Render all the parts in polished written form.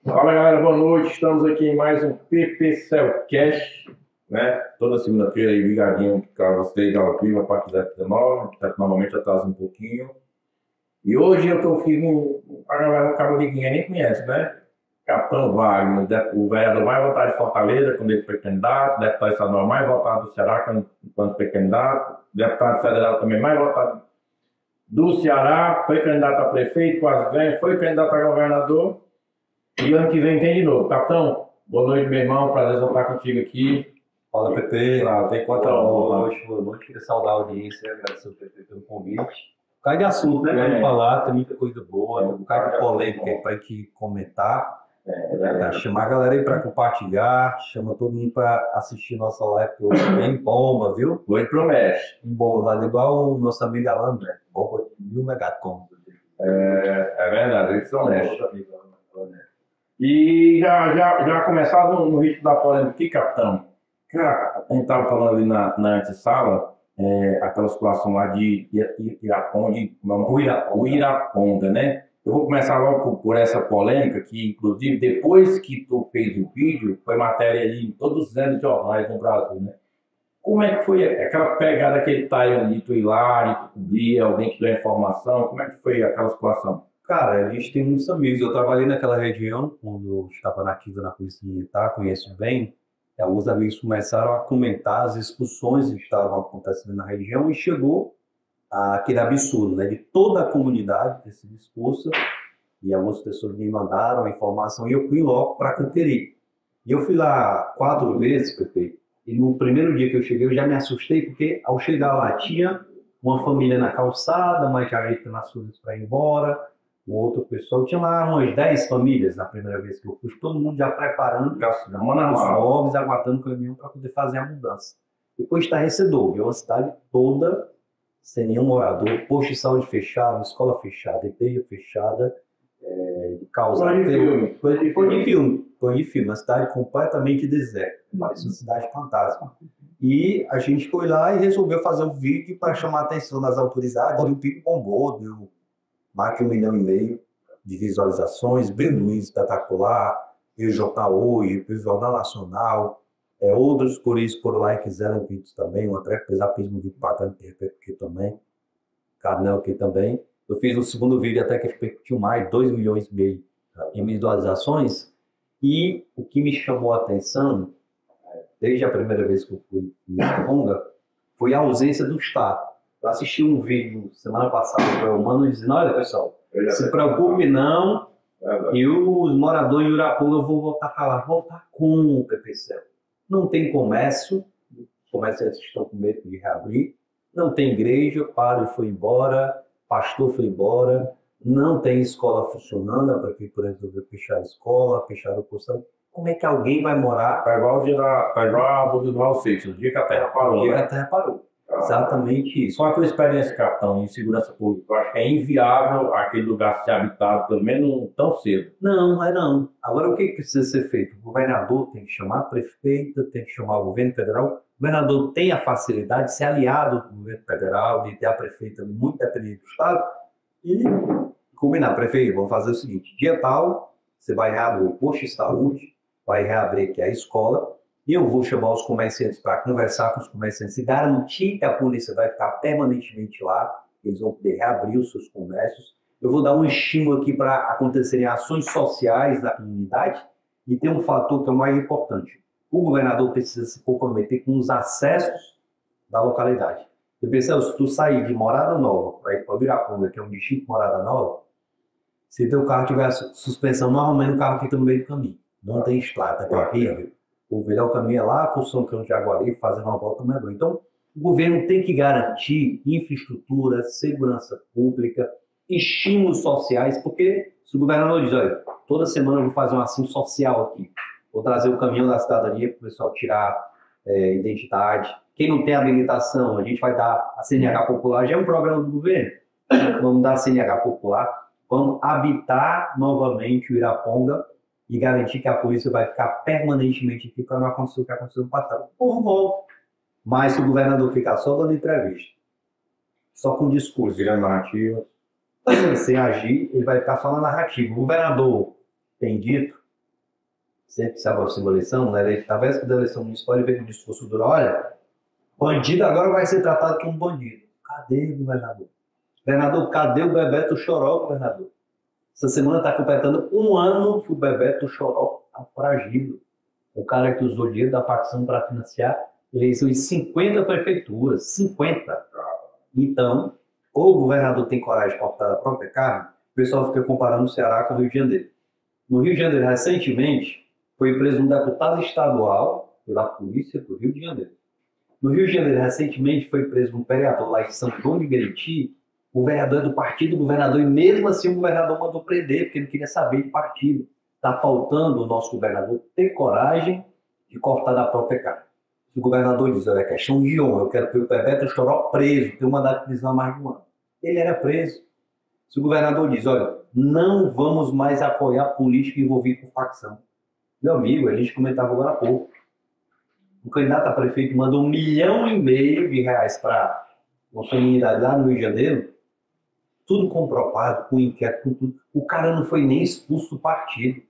Fala galera, boa noite. Estamos aqui em mais um PPCellcast, né? Toda segunda-feira aí ligadinho para vocês ao vivo a partir das 19, normalmente atrasa um pouquinho. E hoje eu estou firme, a galera acaba de ninguém nem conhece, né? Capitão Wagner, o vereador mais votado de Fortaleza, quando ele foi candidato, deputado estadual mais votado do Ceará, quando foi candidato, deputado federal também mais votado do Ceará, foi candidato a prefeito, quase ganha, foi candidato a governador. E ano que vem tem de novo. Capitão, boa noite, meu irmão. Prazer estar contigo aqui. Fala, PP. Tem quanto Boa noite, boa noite. Queria saudar a audiência, agradecer ao PP pelo convite. Cai de assunto, né? Vamos falar, tem muita coisa boa, um bocado de polêmica aí para a gente comentar. Chamar a galera aí para compartilhar, chama todo mundo para assistir nossa live hoje bem bomba, viu? Hoje promete. Bomba, igual o nosso amigo Alan, né? Bomba de 1000 megaton. É verdade, eles são honestos. E já começar no ritmo da polêmica aqui, capitão. Cara, a gente estava falando ali na antessala, aquela situação lá de Uiraponga, né? Eu vou começar logo por essa polêmica, que inclusive depois que tu fez o vídeo, foi matéria ali em todos os grandes jornais no Brasil, né? Como é que foi aquela pegada, aquele time ali, tu ir lá e cobrir, alguém que deu informação, como é que foi aquela situação? Cara, a gente tem muitos amigos. Eu trabalhei naquela região, quando eu estava nativa na Polícia Militar, conheço bem. Alguns amigos começaram a comentar as expulsões que estavam acontecendo na região e chegou aquele absurdo, né, de toda a comunidade ter sido expulsa. E algumas pessoas me mandaram a informação e eu fui logo para Canteri. E eu fui lá 4 vezes, PP, e no primeiro dia que eu cheguei eu já me assustei, porque ao chegar lá tinha uma família na calçada, uma carreta nas ruas para ir embora, o outro pessoal, tinha lá umas 10 famílias na primeira vez que eu fui, todo mundo já preparando, os móveis, aguardando o caminhão para poder fazer a mudança. Depois estarrecedor, viu? A cidade toda sem nenhum morador, posto de saúde fechado, escola fechada, igreja fechada, causa foi de filme, uma cidade completamente deserta, parece uma cidade fantástica. E a gente foi lá e resolveu fazer um vídeo para chamar a atenção das autoridades, e o vídeo bombou, deu mais de 1,5 milhão de visualizações, brilho espetacular, veio Jornal Hoje, veio Jornal Nacional, outros por isso, por lá, quiseram vídeos também, um até apesar de um vídeo bastante aqui também, canal aqui também. Eu fiz o segundo vídeo até que repercutiu mais, 2,5 milhões em visualizações, e o que me chamou a atenção, desde a primeira vez que eu fui em Tonga, foi a ausência do Estado. Eu assisti um vídeo semana passada para o Mano dizendo, olha pessoal, se preocupe não, e os moradores de Uiraponga vão voltar para lá. Voltar com o PPCell. Não tem comércio, os comerciantes estão com medo de reabrir, não tem igreja, o padre foi embora, pastor foi embora, não tem escola funcionando, a prefeitura resolveu fechar a escola, fechar o posto. Como é que alguém vai morar? Tá igual a do Val Seixas, o dia que a Terra parou. O dia que a Terra parou. Exatamente isso. Só a tua experiência, capitão, em segurança pública, eu acho que é inviável aquele lugar ser habitado, pelo menos tão cedo. Não, não. Agora, o que precisa ser feito? O governador tem que chamar a prefeita, tem que chamar o governo federal. O governador tem a facilidade de ser aliado do governo federal, de ter a prefeita muito dependente do Estado, e combinar, prefeito, vamos fazer o seguinte, dia tal, você vai reabrir o posto de saúde, vai reabrir aqui a escola, e eu vou chamar os comerciantes para conversar com os comerciantes e garantir que a polícia vai ficar permanentemente lá, eles vão poder reabrir os seus comércios. Eu vou dar um estímulo aqui para acontecerem ações sociais da comunidade e tem um fator que é o mais importante. O governador precisa se comprometer com os acessos da localidade. Eu pensei, se tu sair de Morada Nova para ir para Uiraponga, que é um distrito de Morada Nova, se teu carro tiver suspensão, normalmente o carro fica no meio do caminho. Não tem estrada, é terrível. O melhor caminho é lá com o São Cão de Jaguari, fazendo uma volta mais boa. Então, o governo tem que garantir infraestrutura, segurança pública, estímulos sociais, porque se o governador diz, olha, toda semana eu vou fazer uma ação social aqui, vou trazer o caminhão da cidadania para o pessoal tirar identidade. Quem não tem habilitação, a gente vai dar a CNH popular, já é um programa do governo. Vamos dar a CNH popular, vamos habitar novamente o Uiraponga e garantir que a polícia vai ficar permanentemente aqui para não acontecer o que aconteceu no passado. Por volta. Mas se o governador ficar só dando entrevista, só com discurso, virando narrativa, sem agir, ele vai ficar só na narrativa. O governador tem dito sempre se aproxima a eleição, né? Ele na véspera da eleição municipal, ele veio com um discurso duro, olha, bandido agora vai ser tratado como bandido. Cadê o governador? Governador, cadê o Bebeto Choró, governador? Essa semana está completando 1 ano que o Bebeto Choró está foragido. O cara que usou dinheiro da facção para financiar eleição em 50 prefeituras. 50. Então, ou o governador tem coragem de cortar a própria carne, o pessoal fica comparando o Ceará com o Rio de Janeiro. No Rio de Janeiro, recentemente, foi preso um deputado estadual pela polícia do Rio de Janeiro. No Rio de Janeiro, recentemente, foi preso um vereador lá em Santana de Meriti. O vereador é do partido do governador, e mesmo assim o governador mandou prender, porque ele queria saber de partido. Está faltando o nosso governador ter coragem de cortar da própria carne. Se o governador diz, olha, é questão de honra, eu quero ter o Bebeto Choró preso, tem um mandato de prisão há mais de 1 ano. Ele era preso. Se o governador diz, olha, não vamos mais apoiar político envolvido com facção. Meu amigo, a gente comentava agora há pouco. O candidato a prefeito mandou R$ 1,5 milhão para uma comunidade lá no Rio de Janeiro, tudo comprovado, com inquérito, com tudo. O cara não foi nem expulso do partido.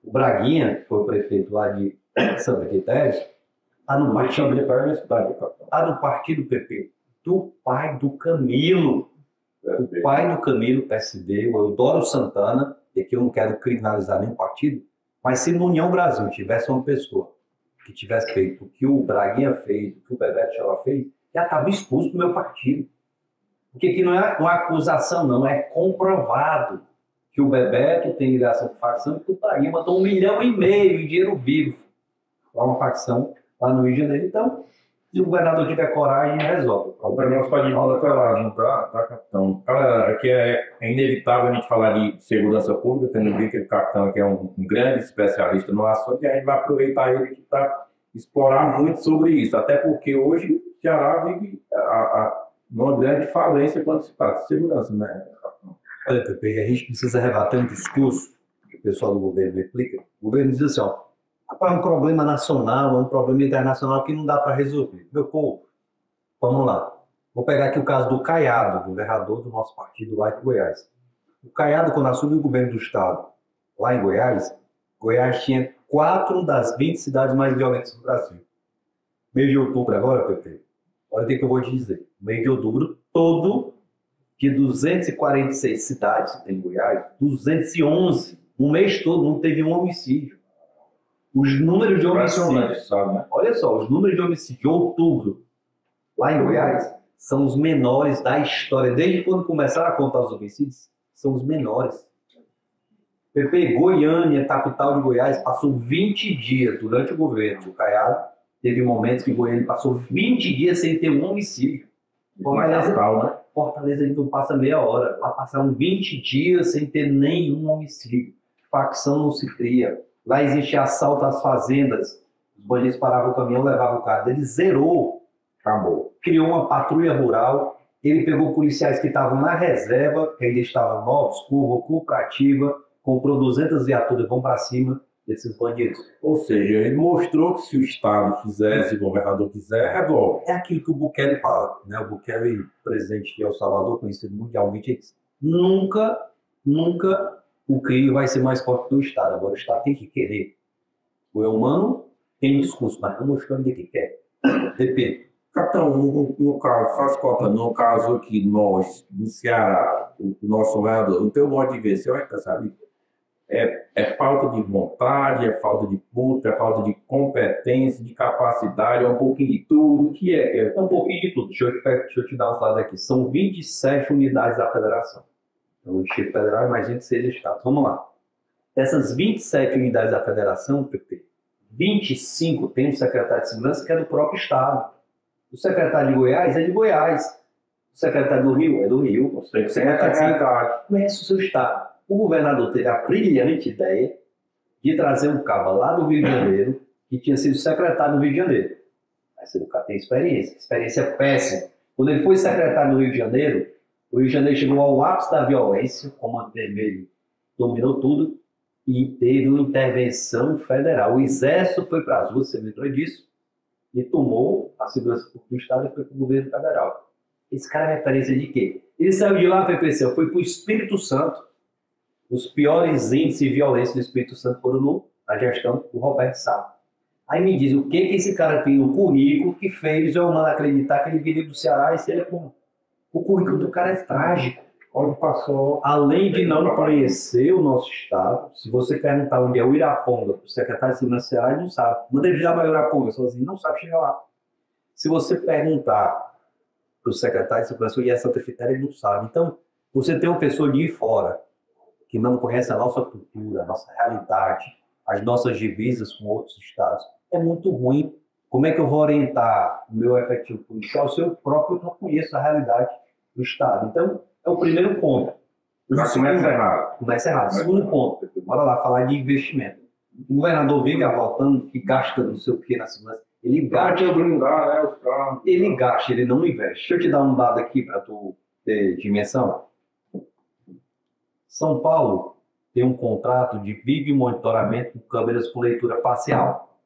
O Braguinha, que foi o prefeito lá de Santa Quitéria, está no partido PP, do pai do Camilo. O pai do Camilo, PSD, o Eudoro Santana, e que eu não quero criminalizar nenhum partido, mas se no União Brasil tivesse uma pessoa que tivesse feito o que o Braguinha fez, o que o Bebeto Choró fez, já estava expulso do meu partido. Porque aqui não é uma acusação, não, é comprovado que o Bebeto tem ligação com facção, que o Braguinha mandou R$ 1,5 milhão em dinheiro vivo para uma facção lá no Rio de Janeiro. Então, se o governador tiver coragem, resolve. O Daniel só de roda para lá, não tá, capitão? Aqui é inevitável a gente falar de segurança pública, tendo visto que o capitão aqui é um grande especialista no assunto, e a gente vai aproveitar ele para explorar muito sobre isso, até porque hoje o Ceará vive uma grande falência quando se trata de segurança, né? Olha, Pepe, a gente precisa rebater um discurso que o pessoal do governo explica. O governo diz assim, ó, é um problema nacional, é um problema internacional que não dá para resolver. Meu povo, vamos lá. Vou pegar aqui o caso do Caiado, governador do nosso partido lá em Goiás. O Caiado, quando assumiu o governo do estado lá em Goiás, Goiás tinha 4 das 20 cidades mais violentas do Brasil. Mês de outubro agora, Pepe, olha o que eu vou te dizer. Mês de outubro, todo de 246 cidades em Goiás, 211, um mês todo não teve um homicídio. Os números de homicídio, sabe, né? Olha só, os números de homicídio de outubro, lá em Goiás, são os menores da história. Desde quando começaram a contar os homicídios, são os menores. Pepe, Goiânia, capital de Goiás, passou 20 dias durante o governo do Caiado. Teve momentos que Goiânia passou 20 dias sem ter um homicídio. Fortaleza não passa meia hora. Lá passaram 20 dias sem ter nenhum homicídio. Facção não se cria. Lá existe assalto às fazendas. Os bandidos paravam o caminhão, levavam o carro. Ele zerou. Acabou. Criou uma patrulha rural. Ele pegou policiais que estavam na reserva, que ainda estavam novos, cooperativa, comprou 200 viaturas, vão para cima desses bandidos. Ou seja, ele mostrou que se o Estado quiser, se o governador quiser, resolve. É aquilo que o Bukele fala, né? O Bukele, presidente de El Salvador, conhecido mundialmente, nunca o crime vai ser mais forte do Estado. Agora o Estado tem que querer. O humano tem um discurso, mas não mostrando de que quer. Depende. Capitão, no caso, faz conta, no caso aqui, nós, no Ceará, o nosso governador, o teu modo de ver, você vai sabe? É falta de vontade, é falta de puta, é falta de competência, de capacidade, é um pouquinho de tudo. O que é? É um pouquinho de tudo. Deixa eu te dar um dado aqui. São 27 unidades da federação. Então, o Distrito Federal é mais 26 estados. Vamos lá. Dessas 27 unidades da federação, PP, 25 tem um secretário de segurança que é do próprio estado. O secretário de Goiás é de Goiás. O secretário do Rio é do Rio. O secretário de Cidade conhece o seu estado. O governador teve a brilhante ideia de trazer um cabo lá do Rio de Janeiro, que tinha sido secretário do Rio de Janeiro. Mas o cara tem experiência péssima. Quando ele foi secretário do Rio de Janeiro, o Rio de Janeiro chegou ao ápice da violência, o Comando Vermelho dominou tudo, e teve uma intervenção federal. O Exército foi para as ruas, você lembrou disso, e tomou a segurança do Estado e foi para o governo federal. Esse cara é referência de quê? Ele saiu de lá, PPC, foi para o Espírito Santo. Os piores índices de violência do Espírito Santo foram no a gestão do Roberto Sá. Aí me diz o que esse cara tem no currículo que fez eu não acreditar que ele viria do Ceará e seria com... O currículo do cara é trágico. Onde passou. Além de não conhecer o nosso estado, se você perguntar onde é o Iraponga, o secretário de Segurança do Ceará, ele não sabe. Manda ele já para o Iraponga sozinho, não sabe chegar lá. Se você perguntar para o secretário de Segurança e a Santa Quitéria, ele não sabe. Então, você tem uma pessoa de fora que não conhece a nossa cultura, a nossa realidade, as nossas divisas com outros estados. É muito ruim. Como é que eu vou orientar o meu efetivo policial se eu próprio não conheço a realidade do estado? Então, é o primeiro ponto. Já começa errado. Começa errado. Segundo ponto, bora lá falar de investimento. O governador vive voltando que gasta no seu quê na segurança. Ele gasta, ele gasta, ele não investe. Deixa eu te dar um dado aqui para tu ter dimensão. São Paulo tem um contrato de vídeo monitoramento com câmeras com leitura facial.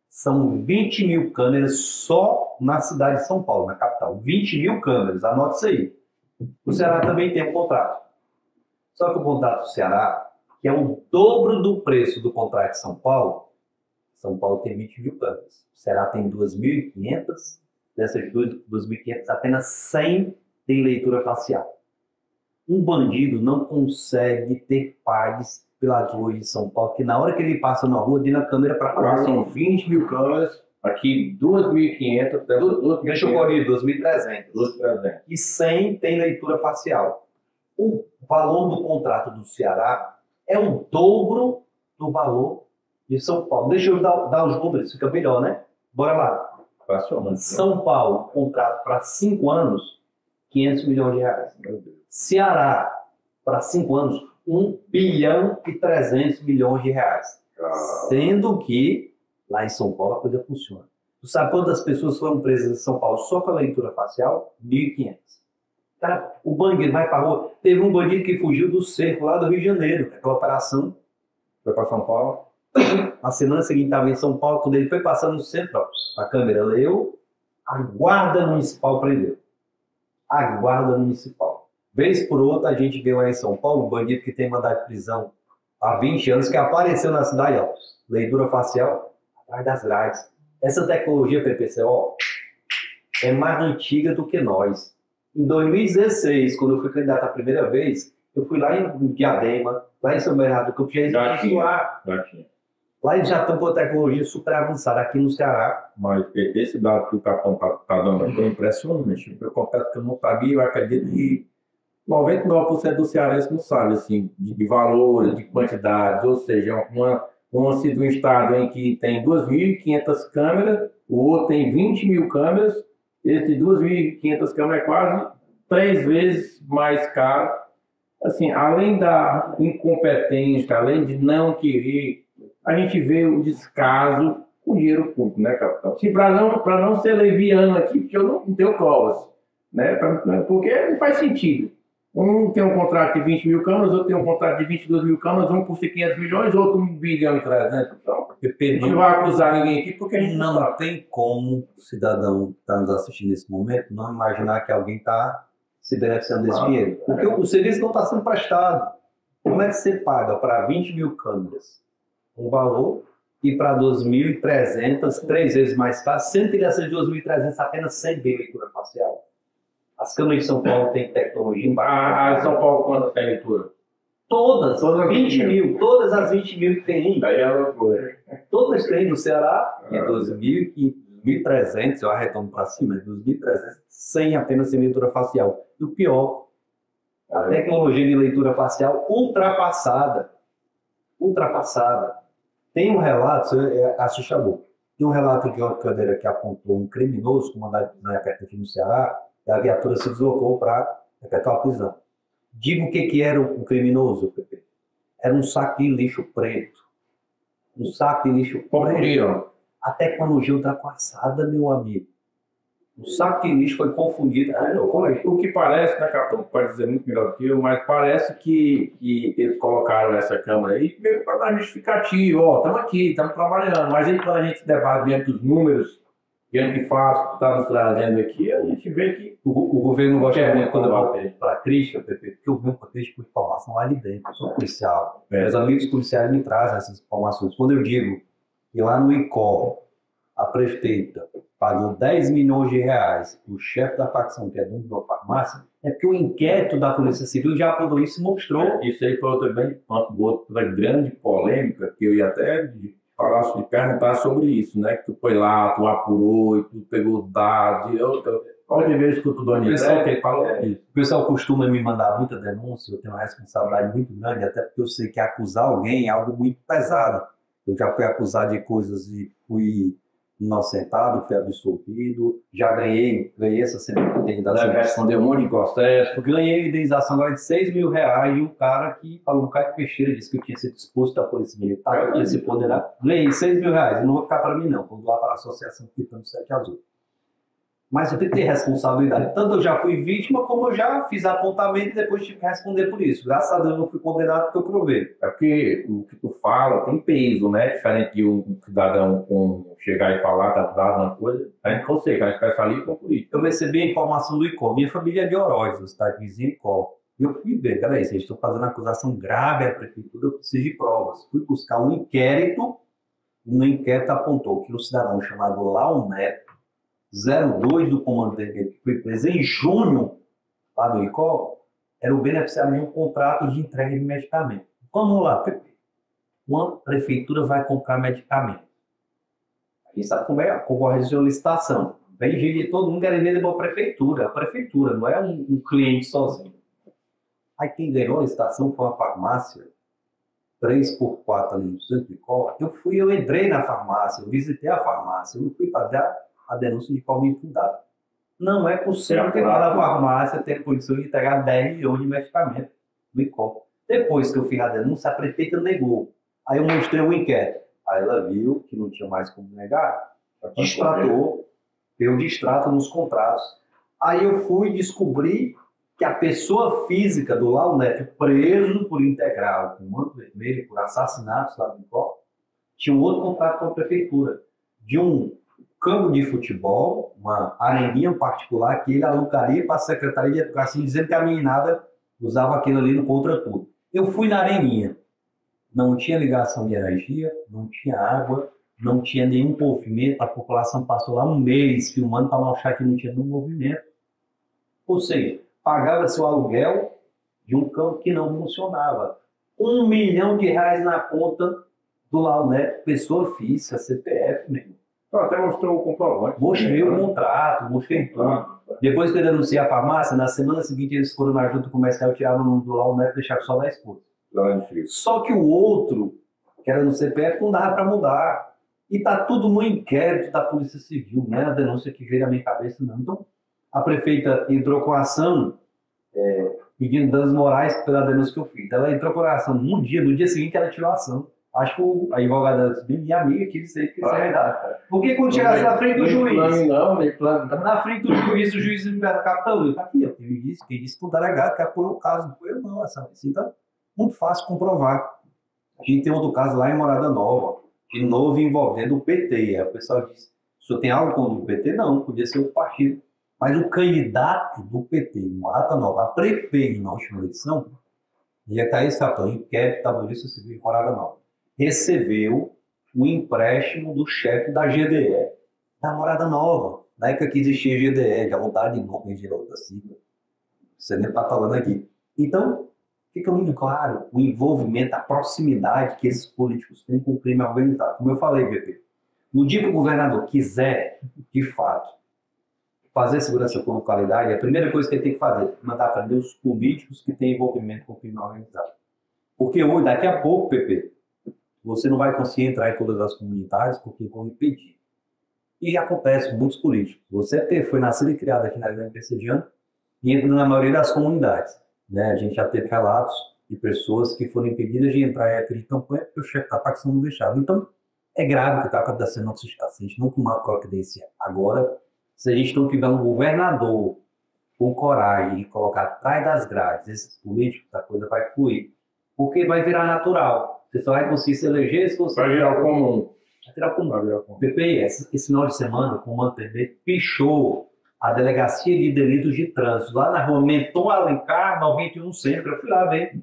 São 20 mil câmeras só na cidade de São Paulo, na capital. 20 mil câmeras, anote isso aí. O Ceará também tem um contrato. Só que o contrato do Ceará, que é o dobro do preço do contrato de São Paulo tem 20 mil câmeras. O Ceará tem 2.500. Dessas 2.500, apenas 100 tem leitura facial. Um bandido não consegue ter paz pelas ruas de São Paulo, que na hora que ele passa na rua, dentro da câmera para lá são 20 mil câmeras, aqui 2.500, deixa eu correr, 2.300. E 100 tem leitura facial. O valor do contrato do Ceará é o dobro do valor de São Paulo. Deixa eu dar os números, fica melhor, né? Bora lá. São Paulo, contrato para 5 anos, 500 milhões de reais. Ceará, para 5 anos, 1 bilhão e 300 milhões de reais. Sendo que lá em São Paulo a coisa funciona. Tu sabe quantas pessoas foram presas em São Paulo só com a leitura facial? 1.500. Cara, o bandido vai para a rua. Teve um bandido que fugiu do cerco lá do Rio de Janeiro. Aquela operação foi para São Paulo. Na semana seguinte estava em São Paulo. Quando ele foi passando no centro, a câmera leu, a guarda municipal prendeu. A guarda municipal. Vez por outra, a gente vê lá em São Paulo um bandido que tem mandado de prisão há 20 anos, que apareceu na cidade, ó, leitura facial, atrás das grades. Essa tecnologia PPCO é mais antiga do que nós. Em 2016, quando eu fui candidato a primeira vez, eu fui lá em Diadema, lá em São Bernardo do Campo, lá eles já estão com a tecnologia super avançada aqui no Ceará. Mas esse dado que o Capitão está dando aqui é impressionante. Eu confesso que eu não sabia, eu acredito que 99% do cearense não sabe, assim, de valores, de quantidades, ou seja, um estado em que tem 2.500 câmeras, o outro tem 20 mil câmeras, esse 2.500 câmeras é quase 3 vezes mais caro. Assim, além da incompetência, além de não querer, a gente vê o descaso com o dinheiro público, né, capitão? Para não ser leviano aqui, porque eu não tenho provas, né? Porque não faz sentido. Um tem um contrato de 20 mil câmeras, outro tem um contrato de 22 mil câmeras, um por 500 milhões, outro 1 bilhão e 300. Então, não vai acusar ninguém aqui, porque não tem como o cidadão que está nos assistindo nesse momento não imaginar que alguém está se beneficiando desse dinheiro. Porque o serviço não está sendo prestado. Como é que você paga para 20 mil câmeras um valor e para 2.300, 3 vezes mais caro, sendo que dessas 2.300 apenas 100 tem leitura facial? As câmeras de São Paulo têm tecnologia. A São Paulo quantas tem leitura? Todas 20 mil. Todas as 20 mil que tem. Daí é loucura. Todas têm no Ceará, e 2.300, eu arredondo para cima, 2.300, sem apenas sem leitura facial. E o pior, a tecnologia de leitura facial ultrapassada. Tem um relato, assiste a boca. Tem um relato de uma cadeira que apontou um criminoso comandado na época aqui no Ceará, e a viatura se deslocou para efetuar a prisão. Diga o que era o criminoso, Pepe. Era um saco de lixo preto. Um saco de lixo preto. A tecnologia ultrapassada, meu amigo. O saco de lixo foi confundido. O que parece, né, capitão? Pode dizer muito melhor do que eu, mas parece que eles colocaram essa câmera aí meio para dar justificativo. Ó, estamos aqui, estamos trabalhando. Mas aí, quando a gente debate dentro dos números, diante de fato, está nos trazendo aqui, a gente vê que O governo gosta muito quando eu vou para a crítica, porque eu venho com informação lá de dentro, eu sou policial. Meus amigos policiais me trazem essas informações. Quando eu digo que lá no ICOL, a prefeita pagou 10 milhões de reais para o chefe da facção, que é dono da farmácia, é porque o inquérito da Polícia Civil já apurou isso e mostrou. Isso aí foi outra grande polêmica, que eu ia até falar, de perguntar sobre isso, né? Que tu foi lá, tu apurou e tu pegou dados. Pode ver que eu tô dando isso. O pessoal costuma me mandar muita denúncia, eu tenho uma responsabilidade muito grande, até porque eu sei que acusar alguém é algo muito pesado. Eu já fui acusado de coisas e fui inocentado, fui absolvido, já ganhei essa semana indenização. Respondeu um monte de processo. Eu ganhei indenização agora de 6 mil reais e o cara que falou, o Caio Peixeira, disse que eu tinha sido exposto à polícia militar, eu tinha se ponderado, ganhei 6 mil reais, não vou ficar para mim não, vou doar para a associação que está no 7 Azul. Mas eu tenho que ter responsabilidade. Tanto eu já fui vítima, como eu já fiz apontamento e depois tive que responder por isso. Graças a Deus eu não fui condenado porque eu provei. É porque o que tu fala tem peso, né? Diferente de um cidadão chegar e falar, tá dado uma coisa. A gente consegue, a gente vai falar com política. Eu recebi a informação do ICOL. Minha família é de Oroz, no estado vizinho ICOL. E eu fui ver, peraí, vocês estão fazendo acusação grave à prefeitura, eu preciso de provas. Fui buscar um inquérito, e no inquérito apontou que um cidadão chamado Lau Neto, 02 do comando dele, que foi preso em junho, lá do ICOL, era o beneficiário de um contrato de entrega de medicamento. Vamos lá, Pepe. Uma prefeitura vai comprar medicamento. Aí sabe como é? A concorrência de licitação. Vem gente, todo mundo querendo vender para a prefeitura, não é um cliente sozinho. Aí quem ganhou a licitação foi uma farmácia, 3x4 ali no centro de ICOL. Eu entrei na farmácia, eu visitei a farmácia, eu não fui para dar a denúncia de forma infundada. Não é possível que lá na farmácia tenha condição de entregar 10 milhões de medicamentos no ICOL. Depois que eu fiz a denúncia, a prefeita negou. Aí eu mostrei o inquérito. Aí ela viu que não tinha mais como negar, distratou, deu distrato nos contratos. Aí eu fui descobrir que a pessoa física do Lau Neto, preso por integral, com manto vermelho, por assassinatos lá no ICOL, tinha um outro contrato com a prefeitura, de um campo de futebol, uma areninha particular que ele alocaria para a Secretaria de Educação, dizendo que a meninada usava aquilo ali no contraturno. Eu fui na areninha, não tinha ligação de energia, não tinha água, não tinha nenhum movimento, a população passou lá um mês filmando para mostrar que não tinha nenhum movimento. Ou seja, pagava-se o aluguel de um campo que não funcionava. R$1 milhão na conta do Lau Neto, pessoa física, CPF mesmo. Até mostrou o comprovante. Mostrei o contrato, mostrei tudo. Depois que eu denunciei a farmácia, na semana seguinte eles foram na junta comercial, tiravam o nome do Lau Neto e deixaram só 10 pontos. Só que o outro, que era no CPF, não dava para mudar. E está tudo no inquérito da Polícia Civil, não é a denúncia que veio à minha cabeça, não. Então, a prefeita entrou com a ação pedindo danos morais pela denúncia que eu fiz. Ela entrou com a ação no dia seguinte ela tirou a ação. Acho que a advogada minha amiga quis dizer que isso é verdade. Porque quando chegasse na frente do juiz, na frente do juiz, o juiz me perguntou, capitão, está aqui, quem disse que o delegado que apurou o caso, não foi eu não, essa assim, então, muito fácil comprovar. A gente tem outro caso lá em Morada Nova, de novo envolvendo o PT. Aí o pessoal disse, o senhor tem algo contra o PT? Não, podia ser outro partido. Mas o candidato do PT, em Morada Nova, a prefeito na última eleição, ia estar esse capitão, inquérito da Polícia Civil em Morada Nova, recebeu um empréstimo do chefe da GDE, da Morada Nova, na época que existia GDE, que a vontade de nome de outra sigla. Você nem está falando aqui. Então, fica muito claro o envolvimento, a proximidade que esses políticos têm com o crime organizado. Como eu falei, BP, no dia que o governador quiser, de fato, fazer segurança com localidade, a primeira coisa que ele tem que fazer é mandar prender os políticos que têm envolvimento com o crime organizado. Porque hoje, daqui a pouco, PP, você não vai conseguir entrar em todas as comunidades porque vão impedir. E acontece com muitos políticos. Você foi nascido e criado aqui na Grande Pessediana e entra na maioria das comunidades. Né? A gente já teve relatos de pessoas que foram impedidas de entrar em aquele campanha porque o chefe da facção não deixava. Então, é grave o que está acontecendo no nosso estado. Se a gente não tomar providência agora, se a gente não tiver um governador com coragem de colocar atrás das grades esses políticos, a coisa vai fluir. Porque vai virar natural. Você só vai conseguir se eleger se você... Vai virar o comum. O PP, esse final de semana, o Comando PB pichou a Delegacia de Delitos de Trânsito, lá na rua Menton Alencar, 91 Centro. Eu fui lá ver.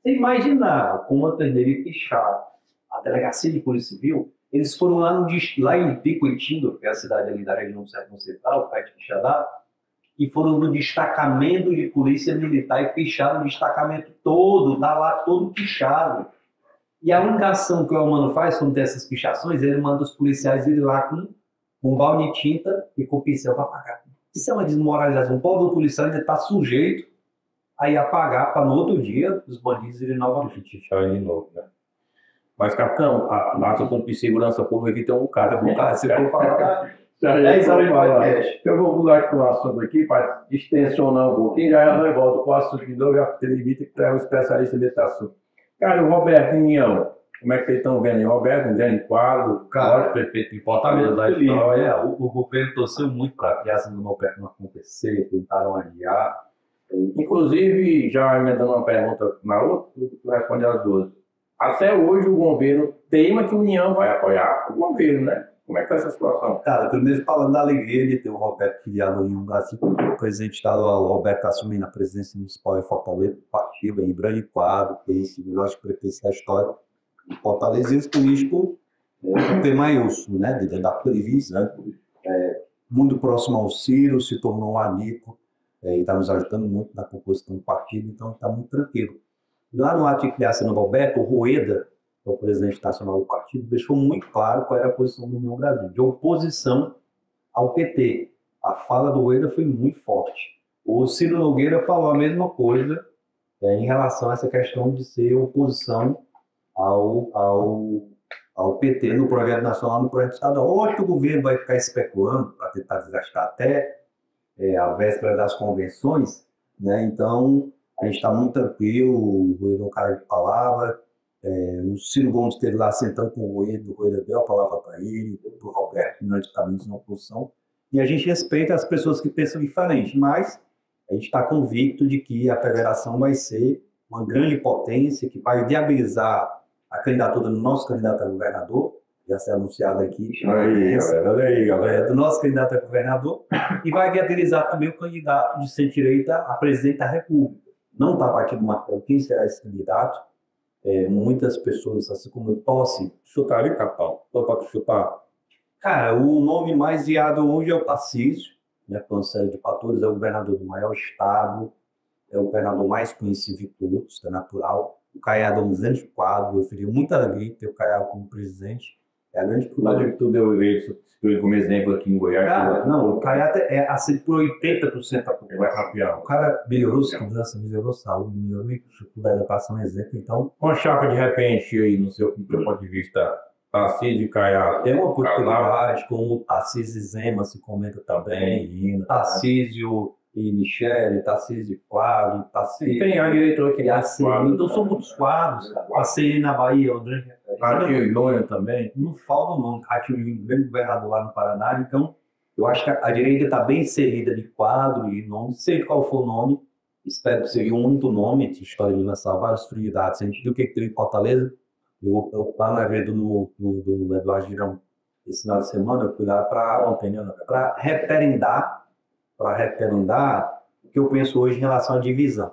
Você imaginava o Comando PB pichar a Delegacia de Polícia Civil? Eles foram lá em Picoitinga, que é a cidade ali da região do Sertão Central, perto de Quixadá, e foram no destacamento de Polícia Militar e picharam o destacamento todo, tá lá todo pichado. E a única ação que o Elmano faz quando tem essas pichações, ele manda os policiais irem lá com um balde de tinta e com o pincel para apagar. Isso é uma desmoralização. O pobre do policial ainda está sujeito a ir apagar para no outro dia os bandidos irem novamente. Pichar de novo, né? Mas, capitão, a nossa de segurança pública aqui tem um cara. Se for para Eu vou mudar aqui o assunto aqui para distensionar um pouquinho, já nós volta com o assunto de novo, já acredito que é um especialista desse assunto. Cara, o Robertinho, como é que vocês estão vendo aí? Roberto, Zé Quadro, cara, prefeito de Fortaleza da história. O governo torceu muito para que essa não acontecer, tentaram adiar. Inclusive, já emendando uma pergunta na outra, tu responde as duas. Até hoje o governo teima que a União vai apoiar o governo, né? Como é que está essa situação? Cara, primeiro falando da alegria de ter o Roberto criado em um Brasil, o presidente estadual, o Roberto está assumindo a presidência municipal em Fortaleza, partido em grande quadro, que é esse melhor prefeito da história de Fortaleza, e os políticos, o P maiúsculo, né? Da Previs, né? Muito próximo ao Ciro, se tornou um amigo, e está nos ajudando muito na composição do partido, então está muito tranquilo. Lá no ato de criação do Roberto, o Rueda, que é o presidente nacional do partido, deixou muito claro qual era a posição do União Brasil, de oposição ao PT. A fala do Rueda foi muito forte. O Ciro Nogueira falou a mesma coisa em relação a essa questão de ser oposição ao PT no projeto nacional, no projeto estadual. Hoje o governo vai ficar especulando para tentar desgastar até a véspera das convenções, né? Então, a gente está muito tranquilo, o Rueda é um cara de palavra, o Ciro Gomes esteve lá sentando com o Rueda deu a palavra para ele, para o Roberto, nós estamos na oposição, e a gente respeita as pessoas que pensam diferente, mas a gente está convicto de que a federação vai ser uma grande potência que vai viabilizar a candidatura do nosso candidato a governador, já ser anunciado aqui, Olha aí, galera. do nosso candidato a governador, e vai viabilizar também o candidato de centro-direita a presidente da República. Não está batido o martelo quem será esse candidato. Muitas pessoas, assim como eu, torcem. Chutar ali, capitão. Estou para chutar. Cara, o nome mais viado hoje é o Tarcísio, né? Conselho de Fatores, é o governador do maior estado, é o governador mais conhecido de todos, é natural. O Caiado é um grande quadro, eu teria muita alegria ter o Caiado como presidente. É a grande Mas que tu deu isso como exemplo aqui em Goiás. Cara, não, o Caiado é assim por 80% da Ele vai campeão. O cara melhorou segurança, melhorou saúde, melhorou infraestrutura, ele passa um exemplo. Então, uma chapa de repente aí, no seu ponto de vista, Tarcísio e Caiado. Tem uma possibilidade, como Tarcísio e Zema se comenta também, Tarcísio e Michele, Tarcísio e Quadro, Tarcísio... Tem a diretora que é assim, então são muitos quadros. Passei na Bahia, André... Ratinho e Noia também. Não falta o nome, Ratinho e bem governador lá no Paraná, então eu acho que a direita está bem inserida de quadro e nome, sei qual for o nome, espero que seja um único nome, de história de lançar várias prioridades, a gente viu o que teve em Fortaleza, eu lá na rede do Eduardo Girão, esse final de semana, eu fui lá para referendar o que eu penso hoje em relação à divisão.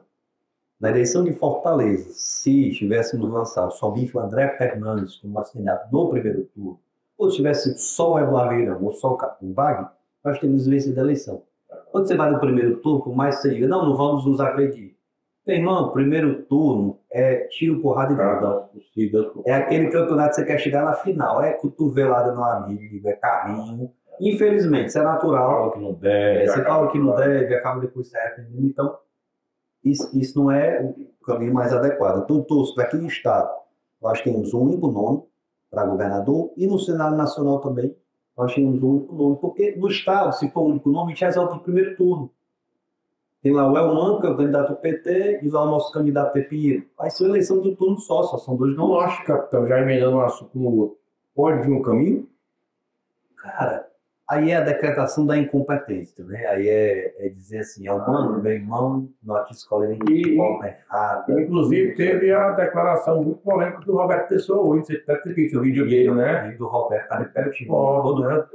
Na eleição de Fortaleza, se tivéssemos lançado somente o André Fernandes como nosso candidato no primeiro turno, ou se tivesse só o Eblaveira ou só o Capitão Wagner, nós teríamos vencido a eleição. Quando você vai no primeiro turno, por mais que você diga, não vamos nos agredir. Meu irmão, primeiro turno é tiro, porrada e dúvida. É aquele campeonato que você quer chegar na final, é cotovelada no amigo, é carrinho. Infelizmente, isso é natural. Fala que não deve. Você fala que não deve, acaba depois se arrependendo. Então, isso não é o caminho mais adequado. Então, torço para aquele estado, nós temos um único nome para governador e no cenário nacional também nós temos um único nome, porque no estado, se for o único nome, a gente resolve no primeiro turno. Tem lá o Elman, que é o candidato do PT, e lá o nosso candidato Pepinheiro. Vai ser uma eleição de um turno só são dois nomes. Acho, capitão, já emendando um assunto com o outro. Pode vir um caminho? Cara, Aí é a decretação da incompetência, né? Aí é dizer assim, mano, meu irmão, não te escolhe de forma errada. Inclusive, teve a declaração muito polêmica do Roberto Pessoa hoje, você deve ter visto o vídeo dele, né? E do Roberto, cara,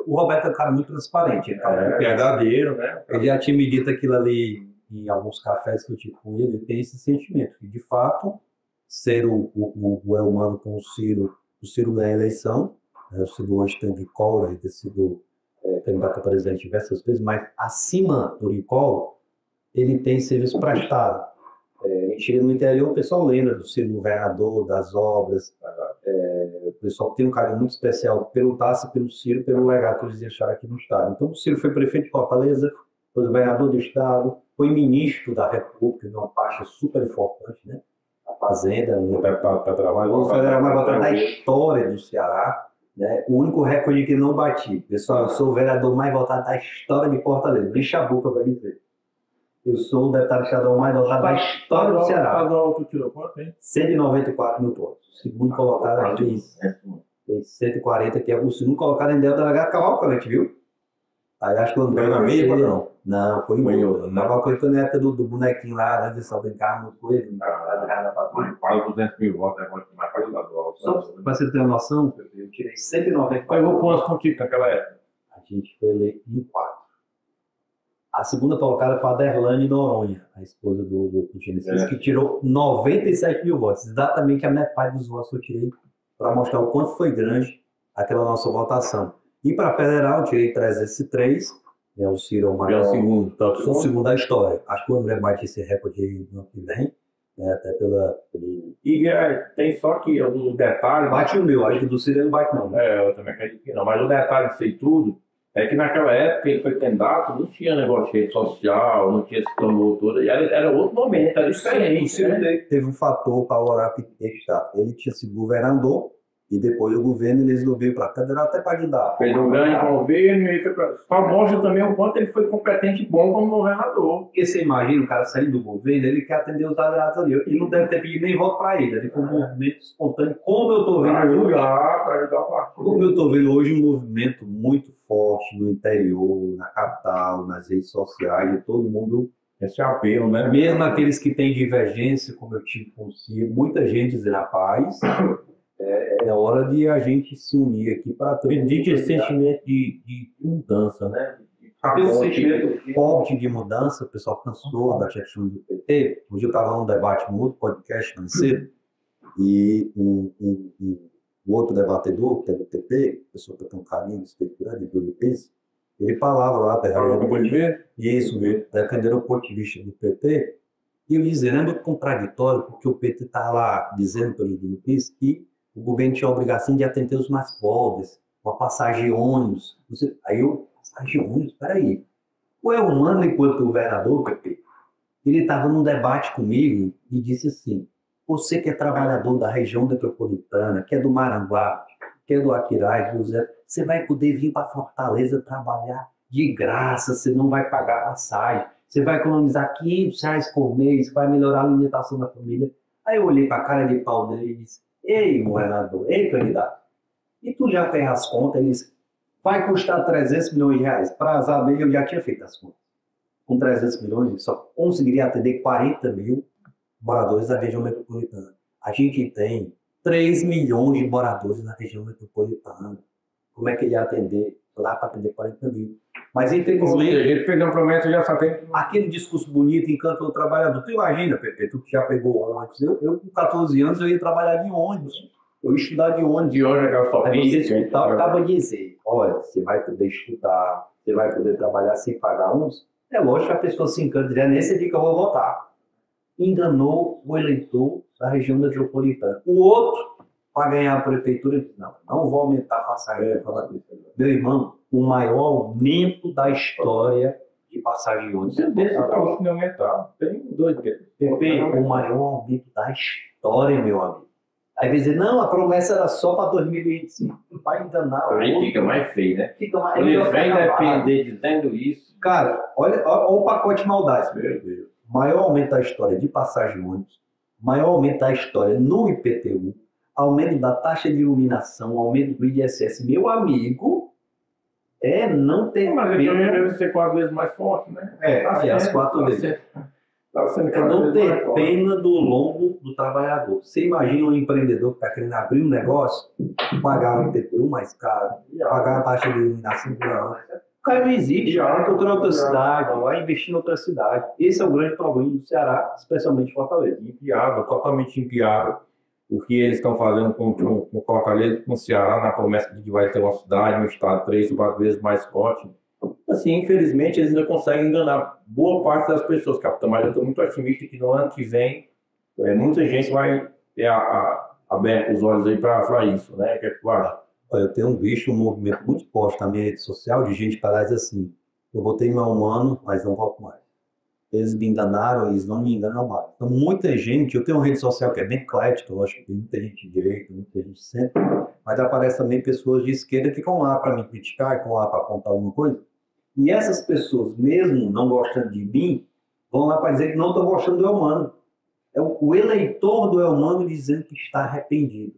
o Roberto é um cara muito transparente, ele é verdadeiro, né? Ele já tinha me dito aquilo ali em alguns cafés que eu tive com ele, tem esse sentimento, que de fato, ser o Elmano com o Ciro ganha a eleição, né? O Ciro hoje tem de cola, ele ter sido candidato a presidente diversas vezes, mas acima do recall, ele tem serviço prestado. A gente chega no interior, o pessoal lembra do Ciro governador, das obras, o pessoal tem um carinho muito especial pelo Tassi, pelo Ciro, pelo legado que eles deixaram aqui no estado. Então, o Ciro foi prefeito de Fortaleza, foi governador do estado, foi ministro da República, de uma pasta super importante, né? A Fazenda, o federal mais votado da história do Ceará. Né? O único recorde que não bati. Pessoal, eu sou o vereador mais votado da história de Fortaleza. Deixa a boca para dizer. Eu sou o deputado estadual mais votado da história do Ceará. Tu tirou quanto, hein? 194 mil votos. O segundo colocado aqui tem 140, que é o segundo colocado ainda é o delegado Cavalcante, viu? Aí acho que eu Foi na mesma, não? Não, foi o outro. Cavalcante foi na época do bonequinho lá, né? Só brincar muito com ele. Quase 200 mil votos, é muito mais para Só para você ter uma noção, eu tirei 190. Qual eu vou pôr contigo naquela época? A gente foi eleito em 4. A segunda colocada para a Derlane Noronha, a esposa do Genesis, que tirou 97 mil votos. Exatamente a metade dos votos que eu tirei, para mostrar o quanto foi grande aquela nossa votação. E para a federal, eu tirei 303, né, o Ciro é o segundo, tanto sou o segundo da história. Acho que o André bate esse recorde aí no ano que vem. Até pela... E tem só que um detalhe... Bate o meu, acho que do Ciro não bate não. Eu também acredito que não, mas o detalhe disso aí tudo é que naquela época ele foi candidato, não tinha negócio de rede social, não tinha esse tomou todo, era outro momento, era diferente. O Ciro teve um fator favorável que está. Ele tinha sido governador e depois o governo ele resolveu para federal até candidato. Fez um grande governo e só mostra também o quanto ele foi competente e bom como governador. Porque você imagina o cara sair do governo, ele quer atender os aliados ali. Ele não deve ter pedido nem voto para ele, ele foi um movimento espontâneo, como eu estou vendo hoje. Para ajudar o partido. Como eu estou vendo hoje, um movimento muito forte no interior, na capital, nas redes sociais, e todo mundo. Esse apelo, né? Mesmo aqueles que têm divergência, como eu tive com o Ciro, muita gente dizendo, rapaz, é hora de a gente se unir aqui para acreditar esse sentimento de mudança, né? Aquele sentimento forte de mudança, o pessoal cansou da questão do PT. Hoje eu estava num debate no outro podcast mais cedo, e um outro debatedor, que é do PT, pessoa que tem um carinho, respeito grande, do peso, ele falava lá, isso mesmo, defendendo o ponto de vista do PT, e eu dizendo, é muito contraditório, porque o PT está lá dizendo pelo Greenpeace que o governo tinha a obrigação de atender os mais pobres, com a passagem de ônibus. Aí eu, passagem de ônibus, peraí. O Elmano, enquanto governador, PP, ele estava num debate comigo e disse assim, você que é trabalhador da região metropolitana, que é do Maranguá, que é do Aquiraz, do Zé, você vai poder vir para Fortaleza trabalhar de graça, você não vai pagar passagem, você vai economizar R$500 por mês, vai melhorar a alimentação da família. Aí eu olhei para a cara de pau dele e disse, ei, governador, ei, candidato, e tu já fez as contas? Ele disse, vai custar R$300 milhões. Para azar dele, eu já tinha feito as contas. Com 300 milhões, ele só conseguiria atender 40 mil moradores da região metropolitana. A gente tem 3 milhões de moradores na região metropolitana. Como é que ele ia atender lá para atender 40 mil? Mas, infelizmente, ele pegou promessa já sabe aquele discurso bonito encantou o trabalhador. Tu imagina, Pepe, tu que já pegou ônibus. Eu, com 14 anos, eu ia trabalhar de ônibus. Eu ia estudar de ônibus. De ônibus, aquela família. Acaba de dizer, olha, você vai poder estudar, você vai poder trabalhar sem pagar ônibus. É lógico que a pessoa se encanta, dizer, nesse dia que eu vou votar. Enganou o eleitor da região metropolitana. O outro, para ganhar a prefeitura, disse, não vou aumentar a passagem. Meu irmão, o maior aumento da história de passagem de ônibus. Não aumentar. Tem dois. Pepe, o maior aumento da história, meu amigo. Aí vai dizer, não, a promessa era só para 2025. Vai enganar. Aí fica mais feio, né? Fica mais feio. Ele vem depender de tendo isso. Cara, olha o pacote de maldade, meu Deus. Maior aumento da história de passagem de ônibus, maior aumento da história no IPTU, aumento da taxa de iluminação, aumento do INSS. Meu amigo, não ter Mas ele pena. deve ser 4 vezes mais forte, né? As 4 vezes. Não ter pena do lombo do trabalhador. Você imagina um empreendedor que está querendo abrir um negócio, pagar o IPTU mais caro, pagar a taxa de iluminação do ano. O cara não existe, vai encontrar outra cidade, vai investir em outra cidade. Esse é o grande problema do Ceará, especialmente Fortaleza. Inviável, totalmente inviável. O que eles estão fazendo com Fortaleza, com o Ceará, na promessa de que vai ter uma cidade, um estado 3 ou 4 vezes mais forte. Assim, infelizmente, eles ainda conseguem enganar boa parte das pessoas, capitão, mas eu estou muito otimista que no ano que vem muita gente vai ter aberto os olhos aí para isso, né? O que é que tu acha? Eu tenho visto um movimento muito forte na minha rede social de gente que fala assim, eu votei no humano, mas não voto mais. Eles me enganaram, eles não me enganam mais. Então, muita gente, eu tenho uma rede social que é bem eclética, eu acho que tem muita gente de direita, muita gente de centro, mas aparece também pessoas de esquerda que estão lá para me criticar, que estão lá para apontar alguma coisa. E essas pessoas, mesmo não gostando de mim, vão lá para dizer que não estão gostando do Elmano. É o eleitor do Elmano dizendo que está arrependido.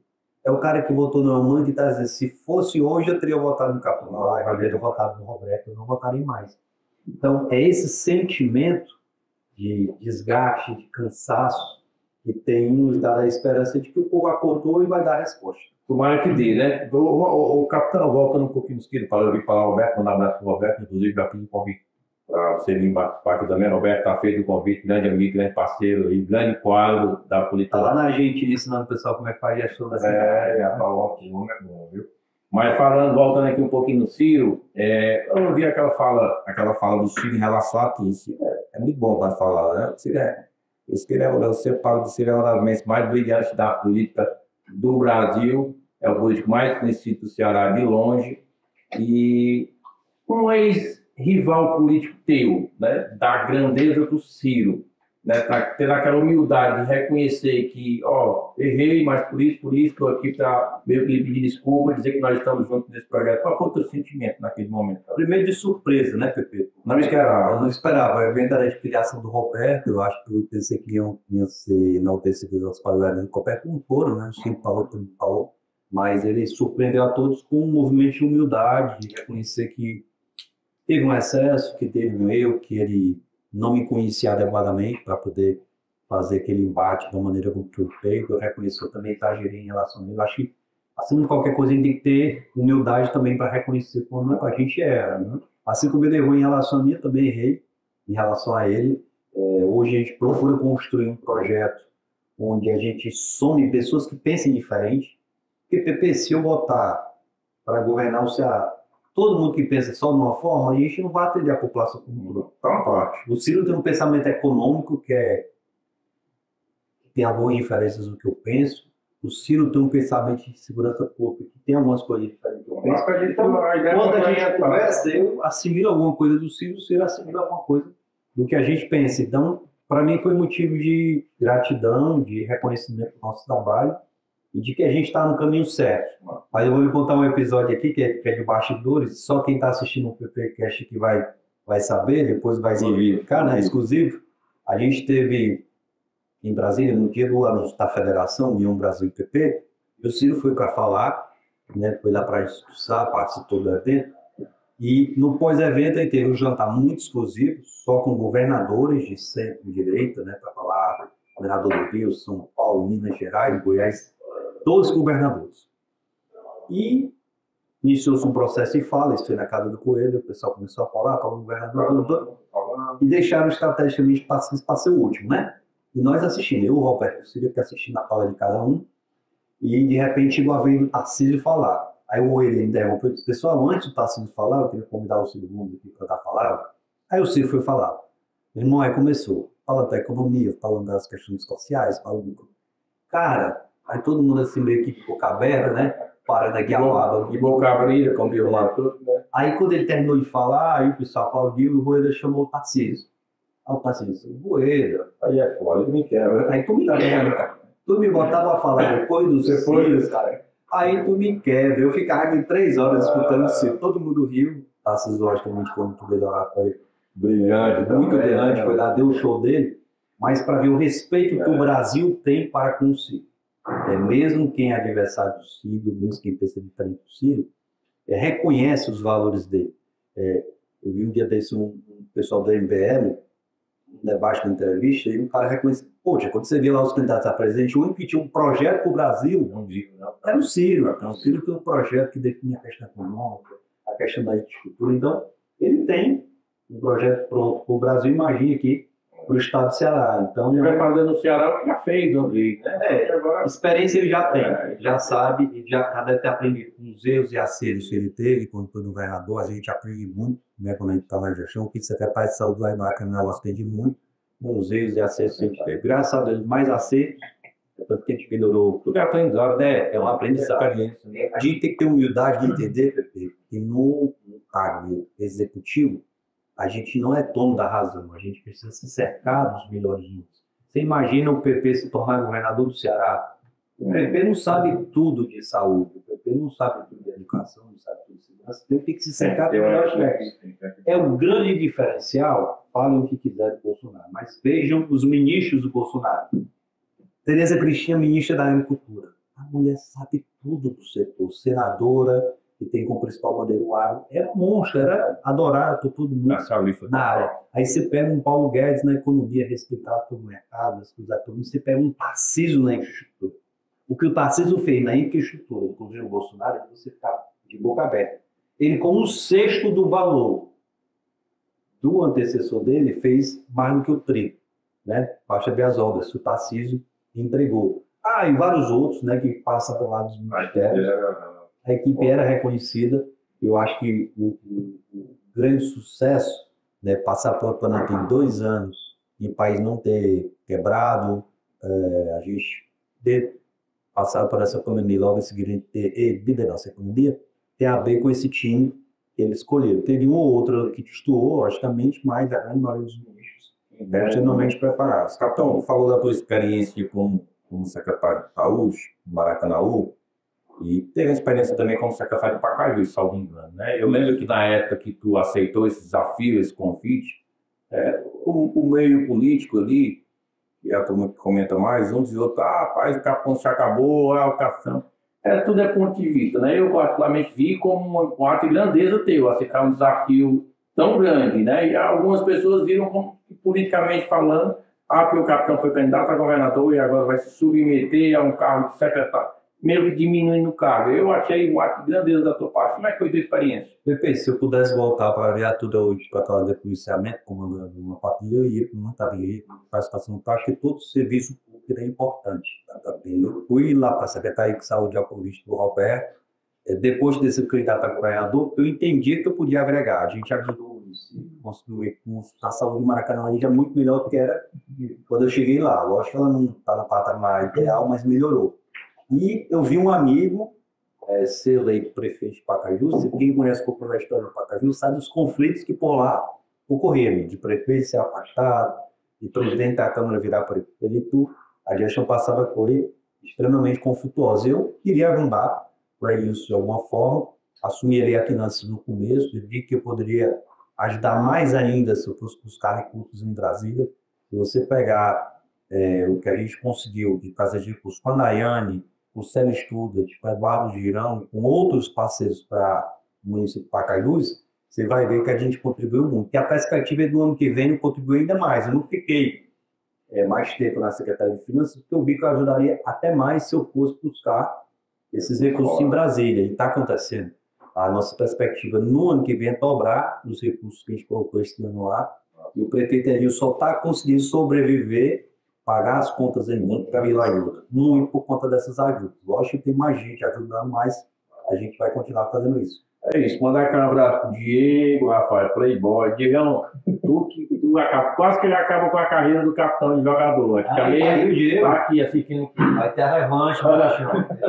É o cara que votou no Elmano que está dizendo, se fosse hoje eu teria votado no Capão, eu teria votado no Roberto, eu não votaria mais. Então, é esse sentimento de desgaste, de cansaço, que tem nos dado a esperança de que o povo acordou e vai dar a resposta. Tomara que dê, né? O capitão, voltando um pouquinho nos quilos, para o Roberto, mandar um abraço para o Roberto, inclusive já fiz um convite para você vir participar aqui também. Roberto está feito o convite, grande amigo, grande parceiro e grande quadro da política. Está lá na Argentina ensinando o pessoal como é que faz gestão da cidade. A Paloma é bom, viu? Mas voltando aqui um pouquinho no Ciro, eu ouvi aquela fala do Ciro em relação a isso. É muito bom para falar, né? Você fala do Ciro é uma das mentes mais brilhantes da política do Brasil, é o político mais conhecido do Ceará de longe, e um ex-rival político teu, né, da grandeza do Ciro, né, ter aquela humildade de reconhecer que, errei, mas por isso estou aqui para meio que pedir desculpa, dizer que nós estamos juntos nesse projeto. Qual foi o teu sentimento naquele momento? Primeiro de surpresa, né, Pepe? Não esperava. Eu não esperava. Eu venho da criação do Roberto, eu acho que eu pensei que iam ser enaltecidas as qualidades do Roberto, não foram, né? O Chico falou, tudo falou. Mas ele surpreendeu a todos com um movimento de humildade, de reconhecer que teve um excesso, que teve um erro, que ele não me conhecia adequadamente para poder fazer aquele embate da maneira como foi feito. Eu reconheço que eu também exagerei em relação a ele. Eu acho que, acima de qualquer coisa, a gente tem que ter humildade também para reconhecer quando a gente erra, né? Assim como ele errou em relação a mim, eu também errei em relação a ele. Hoje a gente procura construir um projeto onde a gente some pessoas que pensem diferente. Porque, Pepe, se eu botar para governar o Ceará todo mundo que pensa só de uma forma, a gente não vai atender a população como toda. Então, parte. O Ciro tem um pensamento econômico que tem algumas diferenças do que eu penso. O Ciro tem um pensamento de segurança pública que tem algumas coisas diferentes do que eu penso. Então, quando a gente conversa, eu assimilo alguma coisa do Ciro, o Ciro assimila alguma coisa do que a gente pensa. Então, para mim foi motivo de gratidão, de reconhecimento do nosso trabalho e de que a gente está no caminho certo. Mas eu vou me contar um episódio aqui que é de bastidores, só quem está assistindo o PPcast que vai saber, depois vai ficar, né, exclusivo. A gente teve em Brasília, no dia do anúncio da Federação, União Brasil e PP, e o Ciro foi para falar, né, foi lá para discursar, participou do evento, e no pós-evento aí teve um jantar muito exclusivo, só com governadores de centro-direita, né, para falar, governador do Rio, São Paulo, Minas Gerais, Goiás, 12 governadores. E iniciou-se um processo de fala, isso foi na casa do Coelho, o pessoal começou a falar com o governador, e deixaram estrategicamente para ser o último, né? E nós assistimos, eu e o Roberto Ciro, que assistindo a fala de cada um, e de repente chegou a vez do Tarcísio falar. Aí o Coelho interrompeu, pessoal, antes do Tarcísio falar, eu queria convidar o Ciro Gomes aqui para estar falando. Aí o Ciro foi falar. Irmão, aí começou, falando da economia, falando das questões sociais, falando... Cara, aí todo mundo assim meio que boca aberta, né? Para daqui a lado. E boca abrida, como eu lá tudo, né? Aí quando ele terminou de falar, aí o pessoal aplaudiu e o Rueda chamou o Tarcísio. Aí o Tarcísio, Rueda, aí é foda, ele me quebra. Aí tu me quebra, cara. Tu me botava a falar depois dos filhos, cara. Aí tu me quebra. Eu ficava em 3 horas escutando isso. Todo mundo riu. Tarcísio, logicamente, quando tu veio lá, foi brilhante, muito brilhante. Foi lá, deu o show dele. Mas para ver o respeito que o Brasil tem para com o Ciro. Mesmo quem é adversário do Ciro, mesmo quem pensa diferente do Ciro, reconhece os valores dele. Eu vi um dia desse um pessoal da MBL, um debate na entrevista, e um cara reconheceu, poxa, quando você vê lá os candidatos a presidente, o único que tinha um projeto para o Brasil era o Ciro. Então, o Ciro tem um projeto que define a questão econômica, a questão da infraestrutura. Então, ele tem um projeto pronto para o Brasil, imagine aqui, para o estado do Ceará. Então, ele vai fazer no Ceará, já fez, né? Experiência ele já tem, já sabe, e já deve ter aprendido com os erros e acertos que ele teve quando foi governador. A gente aprende muito, né, quando a gente está na gestão. O que você quer para saúde lá em Maracanã, nós aprende muito com os erros e acertos que a gente teve. Graças a Deus, mais acertos, tanto que a gente melhorou. Tudo é aprendizado, né? É um aprendizado. A gente tem que ter humildade de entender, Pepe, que no cargo executivo, a gente não é dono da razão, a gente precisa se cercar dos melhores números. Você imagina o PP se tornar governador do Ceará? O PP não sabe tudo de saúde, o PP não sabe tudo de educação, não sabe tudo de segurança. Ele tem que se cercar dos melhores técnicos. É um grande diferencial, falem o que quiser do Bolsonaro, mas vejam os ministros do Bolsonaro. Tereza Cristina, ministra da Agricultura. A mulher sabe tudo do setor, senadora, que tem como principal bandeira o agro, era um monstro, era adorado por todo mundo na área. Aí você pega um Paulo Guedes na economia, respeitado pelo mercado, escusado todo mundo, você pega um Tarcísio na infraestrutura. O que o Tarcísio fez na infraestrutura, inclusive o Bolsonaro, você fica de boca aberta. Ele, com um sexto do valor do antecessor dele, fez mais do que o triplo, né? Baixa bem as obras, o Tarcísio entregou. E vários outros, né, que passam pelo lado dos ministérios. A equipe era reconhecida. Eu acho que o grande sucesso, né, passar pela pandemia em 2 anos e o país não ter quebrado, a gente ter passado por essa pandemia, logo em seguida a gente ter liderado essa economia, tem a ver com esse time que eles escolheram. Teve um ou outro que destoou, logicamente, mas a grande maioria dos ministros extremamente preparados. Capitão, falou da tua experiência como secretário de saúde, no Maracanã, e teve experiência também como secretário de Pacajus, salvo engano, né? Eu lembro que na época que tu aceitou esse desafio, esse convite, o meio político ali, e a turma que comenta mais, um diz outro, rapaz, o Capão se acabou, o Capão. Tudo é ponto de vista, né? Eu particularmente vi como um ato de grandeza teu, aceitar um desafio tão grande, né? E algumas pessoas viram como, politicamente falando, porque o Capitão foi candidato a governador e agora vai se submeter a um cargo de secretário, meio que diminuindo o cargo. Eu achei um ato de grandeza da tua parte. Como é que foi a tua experiência? Pepe, se eu pudesse voltar para a viatura hoje para trabalhar de policiamento, comandando uma patrulha, eu ia para uma tarefa, para a estação tática, porque todo o serviço público é importante. Eu fui lá para a Secretaria de Saúde e Polícia do Roberto. Depois desse candidato a governador, eu entendi que eu podia agregar. A gente ajudou construir a saúde do Maracanã já muito melhor do que era quando eu cheguei lá. Lógico que ela não está no patamar ideal, mas melhorou. E eu vi um amigo ser eleito prefeito de Pacajus. Quem conhece um pouco da história do Pacajus sabe dos conflitos que por lá ocorreram, de prefeito ser afastado, de presidente da Câmara virar prefeito. A gestão passada foi extremamente conflituosa. Eu queria arrumar para isso de alguma forma, assumir a finanças no começo, vi que eu poderia ajudar mais ainda se eu fosse buscar recursos em Brasília. Se você pegar o que a gente conseguiu de casa de recursos com a Nayane, o Célio Estuda, para Barros de Girão, com outros parceiros para o município de Pacajus, você vai ver que a gente contribuiu muito. E a perspectiva é do ano que vem eu contribuir ainda mais. Eu não fiquei mais tempo na Secretaria de Finanças, porque eu vi que eu ajudaria até mais se eu fosse buscar esses recursos em Brasília. E está acontecendo. A nossa perspectiva no ano que vem é dobrar os recursos que a gente colocou esse ano lá. E o prefeito Edil só está conseguindo sobreviver, pagar as contas em muito para vir lá ajuda. Muito por conta dessas ajudas. Lógico que tem mais gente ajudando, mas a gente vai continuar fazendo isso. É isso. Mandar aqui um abraço pro Diego, Rafael, Playboy. Diegão, tu quase que já acabou com a carreira do capitão de jogador. Também tá aqui assistindo. Vai ter a revanche,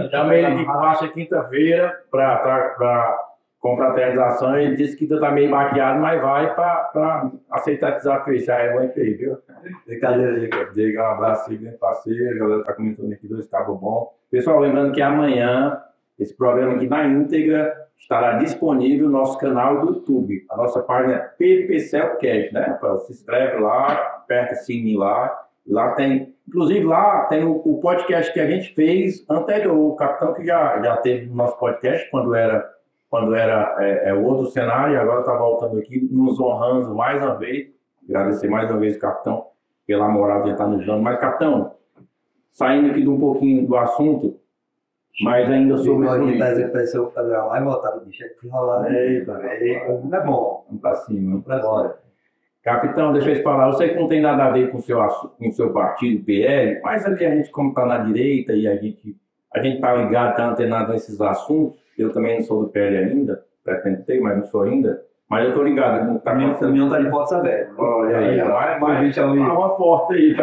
também ele que acha quinta-feira para comprar aterrização. Ele disse que tá meio maquiado, mas vai para aceitar desafio. Já é muito aí, viu? Brincadeira, Diego. Um abraço, grande parceiro. A galera tá comentando aqui 2 cabos bons. Pessoal, lembrando que amanhã esse programa aqui na íntegra estará disponível no nosso canal do YouTube. A nossa página é PPCelcast, né? Se inscreve lá, aperta o sininho lá. Lá tem, inclusive lá tem o podcast que a gente fez anterior. O capitão que já teve no nosso podcast quando era quando era o outro cenário, e agora está voltando aqui, nos honrando mais uma vez. Agradecer mais uma vez o capitão pela moral que ele está nos dando. Mas, capitão, saindo aqui de um pouquinho do assunto, mas ainda sobre o o padrão vai voltar, deixa aqui rolar. Eita, não é bom. Vamos para cima, vamos para cima. Capitão, deixa eu te falar, eu sei que não tem nada a ver com o seu partido, PL, mas aqui a gente, como está na direita e a gente está ligado, está antenado nesses assuntos, eu também não sou do PL ainda, pretendo ter, mas não sou ainda, mas eu estou ligado. O caminhão está de portas abertas. Olha aí, mas uma forte aí.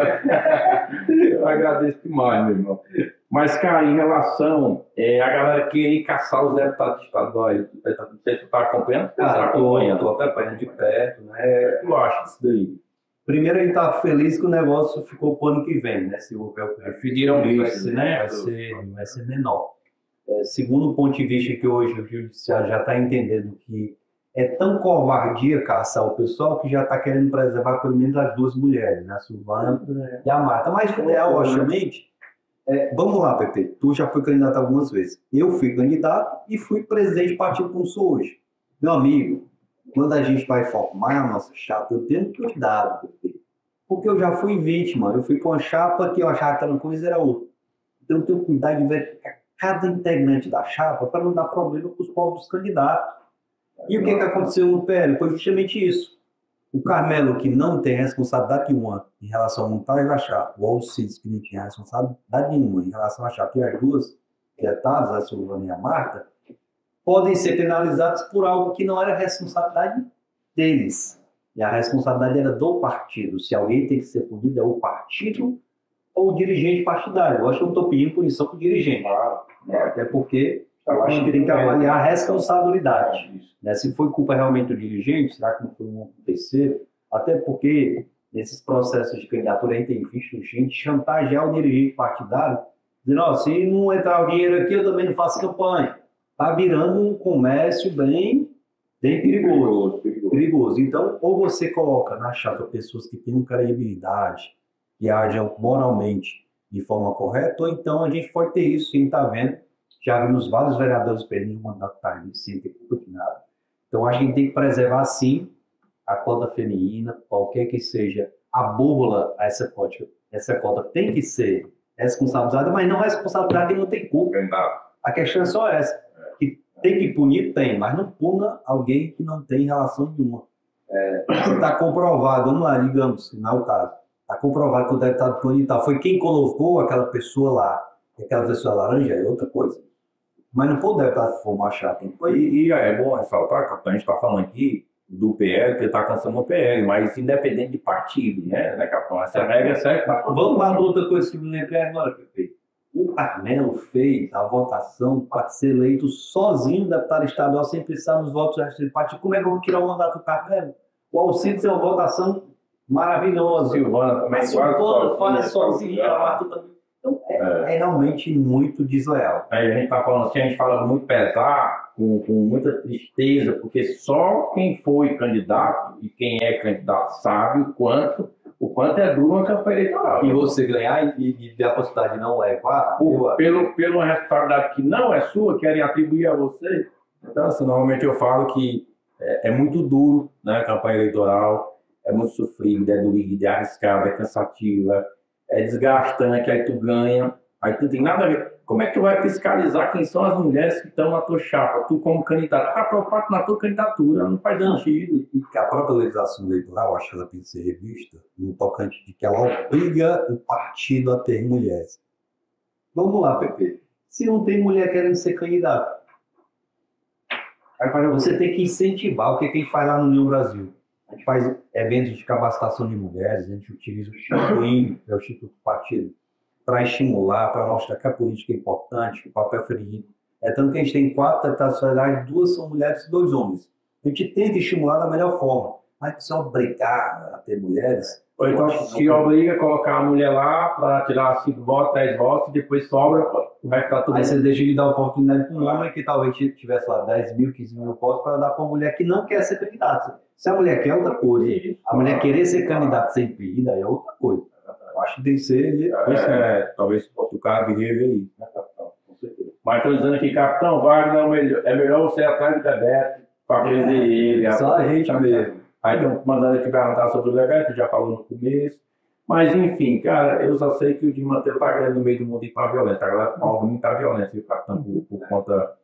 Eu agradeço demais, meu irmão. Mas, cara, em relação a galera querer caçar os deputados estaduais, você está acompanhando? Estou acompanhando de perto, né? Eu acho isso daí. Primeiro, a gente está feliz que o negócio ficou para o ano que vem, né? Se houver o pediram isso, né? Vai ser menor. Segundo o ponto de vista que hoje o judiciário já está entendendo que é tão covardia caçar o pessoal que já está querendo preservar pelo menos as duas mulheres, né? A Silvana e a Marta. Mas, obviamente, vamos lá, Pepe, tu já foi candidato algumas vezes. Eu fui candidato e fui presidente do partido como sou hoje. Meu amigo, quando a gente vai formar a nossa chapa, eu tenho cuidado, Pepe, porque eu já fui vítima. Eu fui com uma chapa que eu achava que era uma coisa era outra. Então eu tenho cuidado de ver cada integrante da chapa para não dar problema para os povos candidatos. E o que aconteceu no PL? Foi justamente isso. O Carmelo, que não tem responsabilidade nenhuma em relação à montagem da chapa, o Alcides, que não tinha responsabilidade nenhuma em relação à chapa, e as duas deputadas, a Silvana e a Marta, podem ser penalizados por algo que não era responsabilidade deles. E a responsabilidade era do partido. Se alguém tem que ser punido, é o partido ou o dirigente partidário. Eu acho que eu não estou pedindo punição para o dirigente. Né? Até porque eu acho que tem que avaliar a responsabilidade. Né? Se foi culpa realmente do dirigente, será que não foi um terceiro? Até porque nesses processos de candidatura a gente tem visto gente chantagear o dirigente partidário, dizendo, oh, se não entrar o dinheiro aqui, eu também não faço campanha. Está virando um comércio bem perigoso. Então, ou você coloca na chapa pessoas que têm credibilidade, que agem moralmente de forma correta, ou então a gente pode ter isso, quem está vendo, já vimos vários vereadores perdendo o mandato sem ter culpa de nada. Então, a gente tem que preservar, sim, a cota feminina, qualquer que seja a bússola, essa cota tem que ser responsabilizada, mas não responsabilidade não tem culpa. A questão é só essa. Que tem que punir, tem, mas não puna alguém que não tem relação nenhuma. Está comprovado, vamos lá, digamos, que não é o caso. Está comprovado que o deputado plano foi quem colocou aquela pessoa lá. E aquela pessoa laranja é outra coisa. Mas não pode deputado formar chapa. E é bom ressaltar, capitão, a gente está falando aqui do PL, que está cansando o PL, mas independente de partido, né, capitão? Essa regra é certa. Vamos lá, outra coisa que me lembrei agora, Pepe. O Carmelo fez a votação para ser eleito sozinho deputado estadual, sem precisar nos votos do partido. Como é que eu vou tirar o mandato do Carmelo? O Alcides é uma votação maravilhosa. Silvana também. Mas Silvana faz sozinha, a Marta também. Então, é realmente muito desleal. Aí a gente está falando assim, a gente fala muito pesar, com muita tristeza, porque só quem foi candidato e quem é candidato sabe o quanto é duro uma campanha eleitoral. E você ganhar e a possibilidade de não levar, pela responsabilidade que não é sua, querem atribuir a você. Então, assim, normalmente eu falo que é muito duro, né, a campanha eleitoral, é muito sofrida, é doída, é arriscada, é cansativa, é desgastante, aí tu ganha, aí tu tem nada a ver. Como é que tu vai fiscalizar quem são as mulheres que estão na tua chapa? Tu como candidato, tá preocupado na tua candidatura, não faz sentido. E a própria legislação eleitoral, acho que ela tem que ser revista no tocante de que ela obriga o partido a ter mulheres. Vamos lá, Pepe. Se não tem mulher querendo ser candidato, você tem que incentivar o que quem faz lá no União Brasil. A gente faz eventos de capacitação de mulheres, a gente utiliza o Instituto, que é o Instituto do Partido, para estimular, para mostrar que a política é importante, que o papel feminino. Tanto que a gente tem 4 deputadas federais, 2 são mulheres e 2 homens. A gente tenta estimular da melhor forma. Mas se obrigar a ter mulheres... Ou então se obriga a colocar a mulher lá para tirar 5 votos, 10 votos, e depois sobra, vai ficar tudo. Aí você deixa de dar oportunidade para um homem que talvez tivesse lá 10 mil, 15 mil votos para dar para uma mulher que não quer ser candidata. Se a mulher quer outra coisa, a mulher querer ser candidata sem pedir, aí é outra coisa. Eu acho que tem que ser... talvez o cara viria aí, né, capitão? Com certeza. Mas estou dizendo que Capitão Wagner é melhor você atrás do Bebeto para prender ele. Só a gente mesmo. Aí estão mandando aqui perguntar sobre o Bebeto, já falou no começo. Mas enfim, cara, eu só sei que o Dimanteiro tá ganhando no meio do mundo e tá violento. Agora alguém tá violento, o Capitão, por conta.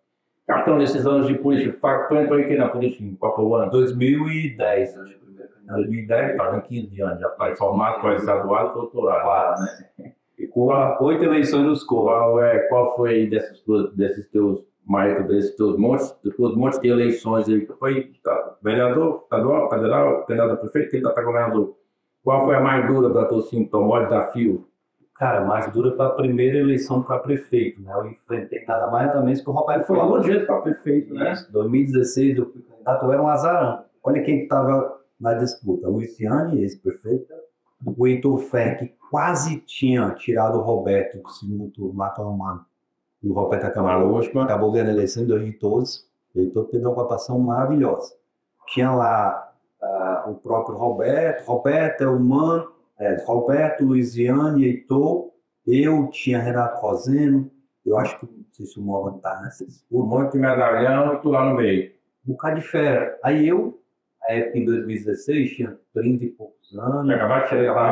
Capitão, nesses anos de política, tu entrou aqui na política em qual ano? 2010. 2010, tá 15 anos, já faz formado, pós-graduado e doutorado. Né? E com 8 eleições nos qual foi desses teus montes de eleições aí? Foi vereador, estadual, federal, candidato a prefeito, candidato a governador. Qual foi a mais dura para tu, assim, o maior desafio? Cara, mais dura para a primeira eleição para prefeito, né? Eu enfrentei nada mais nada menos que o Roberto Foi logo jeito para prefeito, né? 2016, o candidato era um azarão. Olha quem estava na disputa. O Luciane, ex-prefeito, o Heitor Ferrer, que quase tinha tirado o Roberto do segundo turno, lá tomando. E o Roberto acabou ganhando a eleição em 2012. O Heitor teve uma votação maravilhosa. Tinha lá o próprio Roberto, Elman, Roberto, Luiziane, Heitor, eu tinha Renato Roseno, eu acho que, não sei se o Morgan está nessa. O monte de medalhão e tu lá no meio. Um bocado de fera. Aí eu, em 2016, tinha 30 e poucos anos, Acabava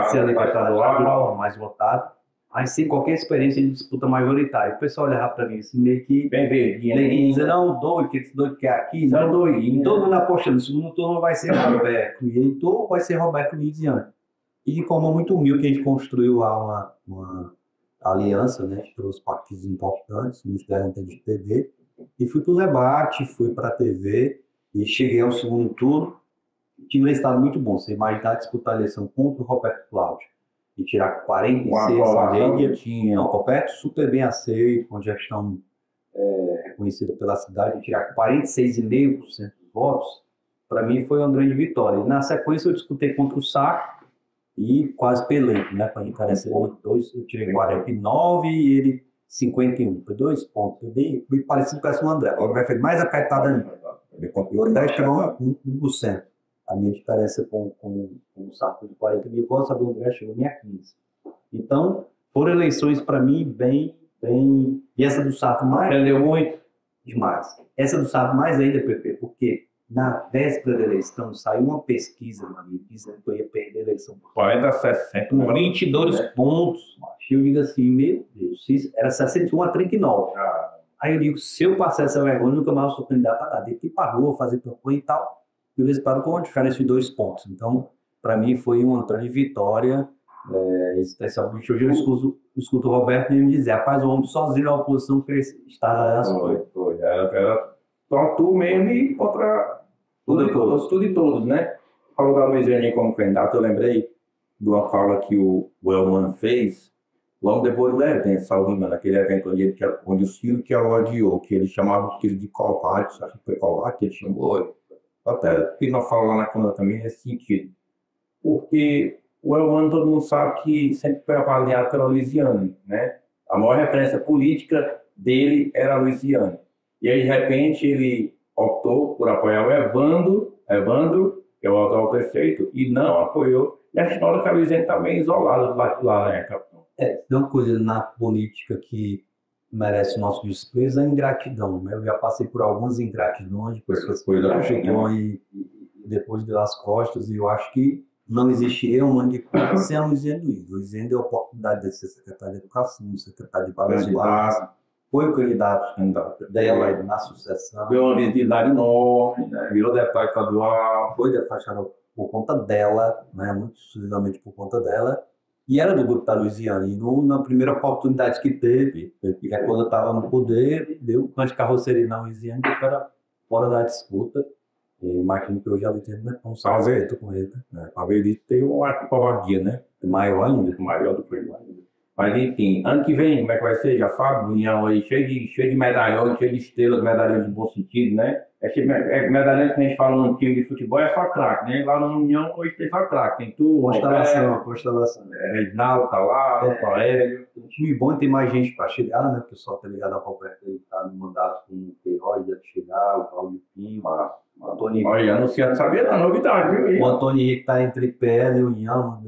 de ser estadual, mais votado, mas sem qualquer experiência de disputa majoritária. O pessoal olhava para mim assim, meio que bem verdinho, dizendo, não, doido, que esse doido que é aqui, não, doidinho. Todo mundo apostando, no segundo turno vai ser Roberto, e Heitor vai ser Roberto Luiziane. E de forma muito humilde que a gente construiu lá uma aliança, né, entre os partidos importantes, o Ministério da TV, e fui para o debate, fui para a TV, e cheguei ao segundo turno, tinha um resultado muito bom. Você imaginar disputar a eleição contra o Roberto Cláudio e tirar 46 a média, tinha o Roberto super bem aceito, com gestão reconhecida pela cidade, tirar 46,5% dos votos, para mim foi uma grande vitória. E na sequência eu disputei contra o Saco e quase pelei, né? Para encarecer dois, eu tirei 49 e ele 51. Foi 2 pontos. Bem parecido com essa do André. O André foi mais apertada ainda. O André chegou a 1%. A minha diferença com o Saco de 40 mil votos, a do André chegou a 15. Então, foram eleições para mim bem. E essa do Saco mais. Aprendeu muito? Demais. Essa do Saco mais ainda, Pepe, porque na véspera da eleição saiu uma pesquisa, dizendo que eu ia perder a eleição. 40 a 60. 22 pontos. Eu digo assim, meu Deus, era 61 a 39. Aí eu digo, se eu passar essa vergonha, nunca mais sou candidato a nada. Eu fui para a rua fazer campanha e tal. E o resultado com uma diferença de 2 pontos. Então, para mim, foi uma grande vitória. Especialmente hoje eu escuto o Roberto me dizer, rapaz, o homem sozinho na oposição que está nas coisas. Era só tu mesmo e contra tudo e todos, né? Falou da Luiziane como candidato, eu lembrei de uma fala que o Elman fez logo depois do evento, salvo engano, aquele evento onde o Ciro que ela odiou, que ele chamava o Ciro de covarde, acho que foi covarde que ele chamou. Até que nós falamos lá na Câmara também nesse sentido. Porque o Elman, todo mundo sabe que sempre foi avaliado pela Luiziane, né? A maior referência política dele era a Luiziane. E aí, de repente, ele optou por apoiar o Evandro, que é o atual prefeito, e não apoiou. E a história que a Luiziane está bem isolada do lado de lá, né, capitão? Tem uma coisa na política que merece o nosso desprezo, é a ingratidão, né? Eu já passei por algumas ingratidões, de pessoas que chegou e depois deu as costas, e eu acho que não existiria um ano de culpa sem a Luiziane Luiz. Luiziane deu a oportunidade de ser secretário de Educação, secretário de Base, foi o candidato dela na sucessão. Ganhou uma visibilidade enorme, né? Virou deputado estadual. Foi deputado por conta dela, né? Muito exclusivamente por conta dela. E era do grupo da Luiziane. E na primeira oportunidade que teve, quando eu estava no poder, deu um de carroceria na Luiziane para fora da disputa. E imagino que hoje a Luiziane não é tão satisfeita com ele. A Verdi tem uma covardia, né? Maior ainda. Maior do que ele. Mas enfim, ano que vem, como é que vai ser? Já sabe, União aí, cheio de medalhões, cheio de estrelas, medalhões de bom sentido, né? Medalhões que a gente fala no time de futebol é só craque, né? Lá na União hoje tem só craque, tem tu, constelação. Reinaldo tá lá, Aurélio. Um time bom, tem mais gente para chegar, né? O pessoal tá ligado a Roberto aí, tá no mandato com o Queiroz, deve chegar, o Paulo Pinho, O Antônio, Olha, anunciando, sabia da novidade, viu? o Antônio Henrique está entre PL e União.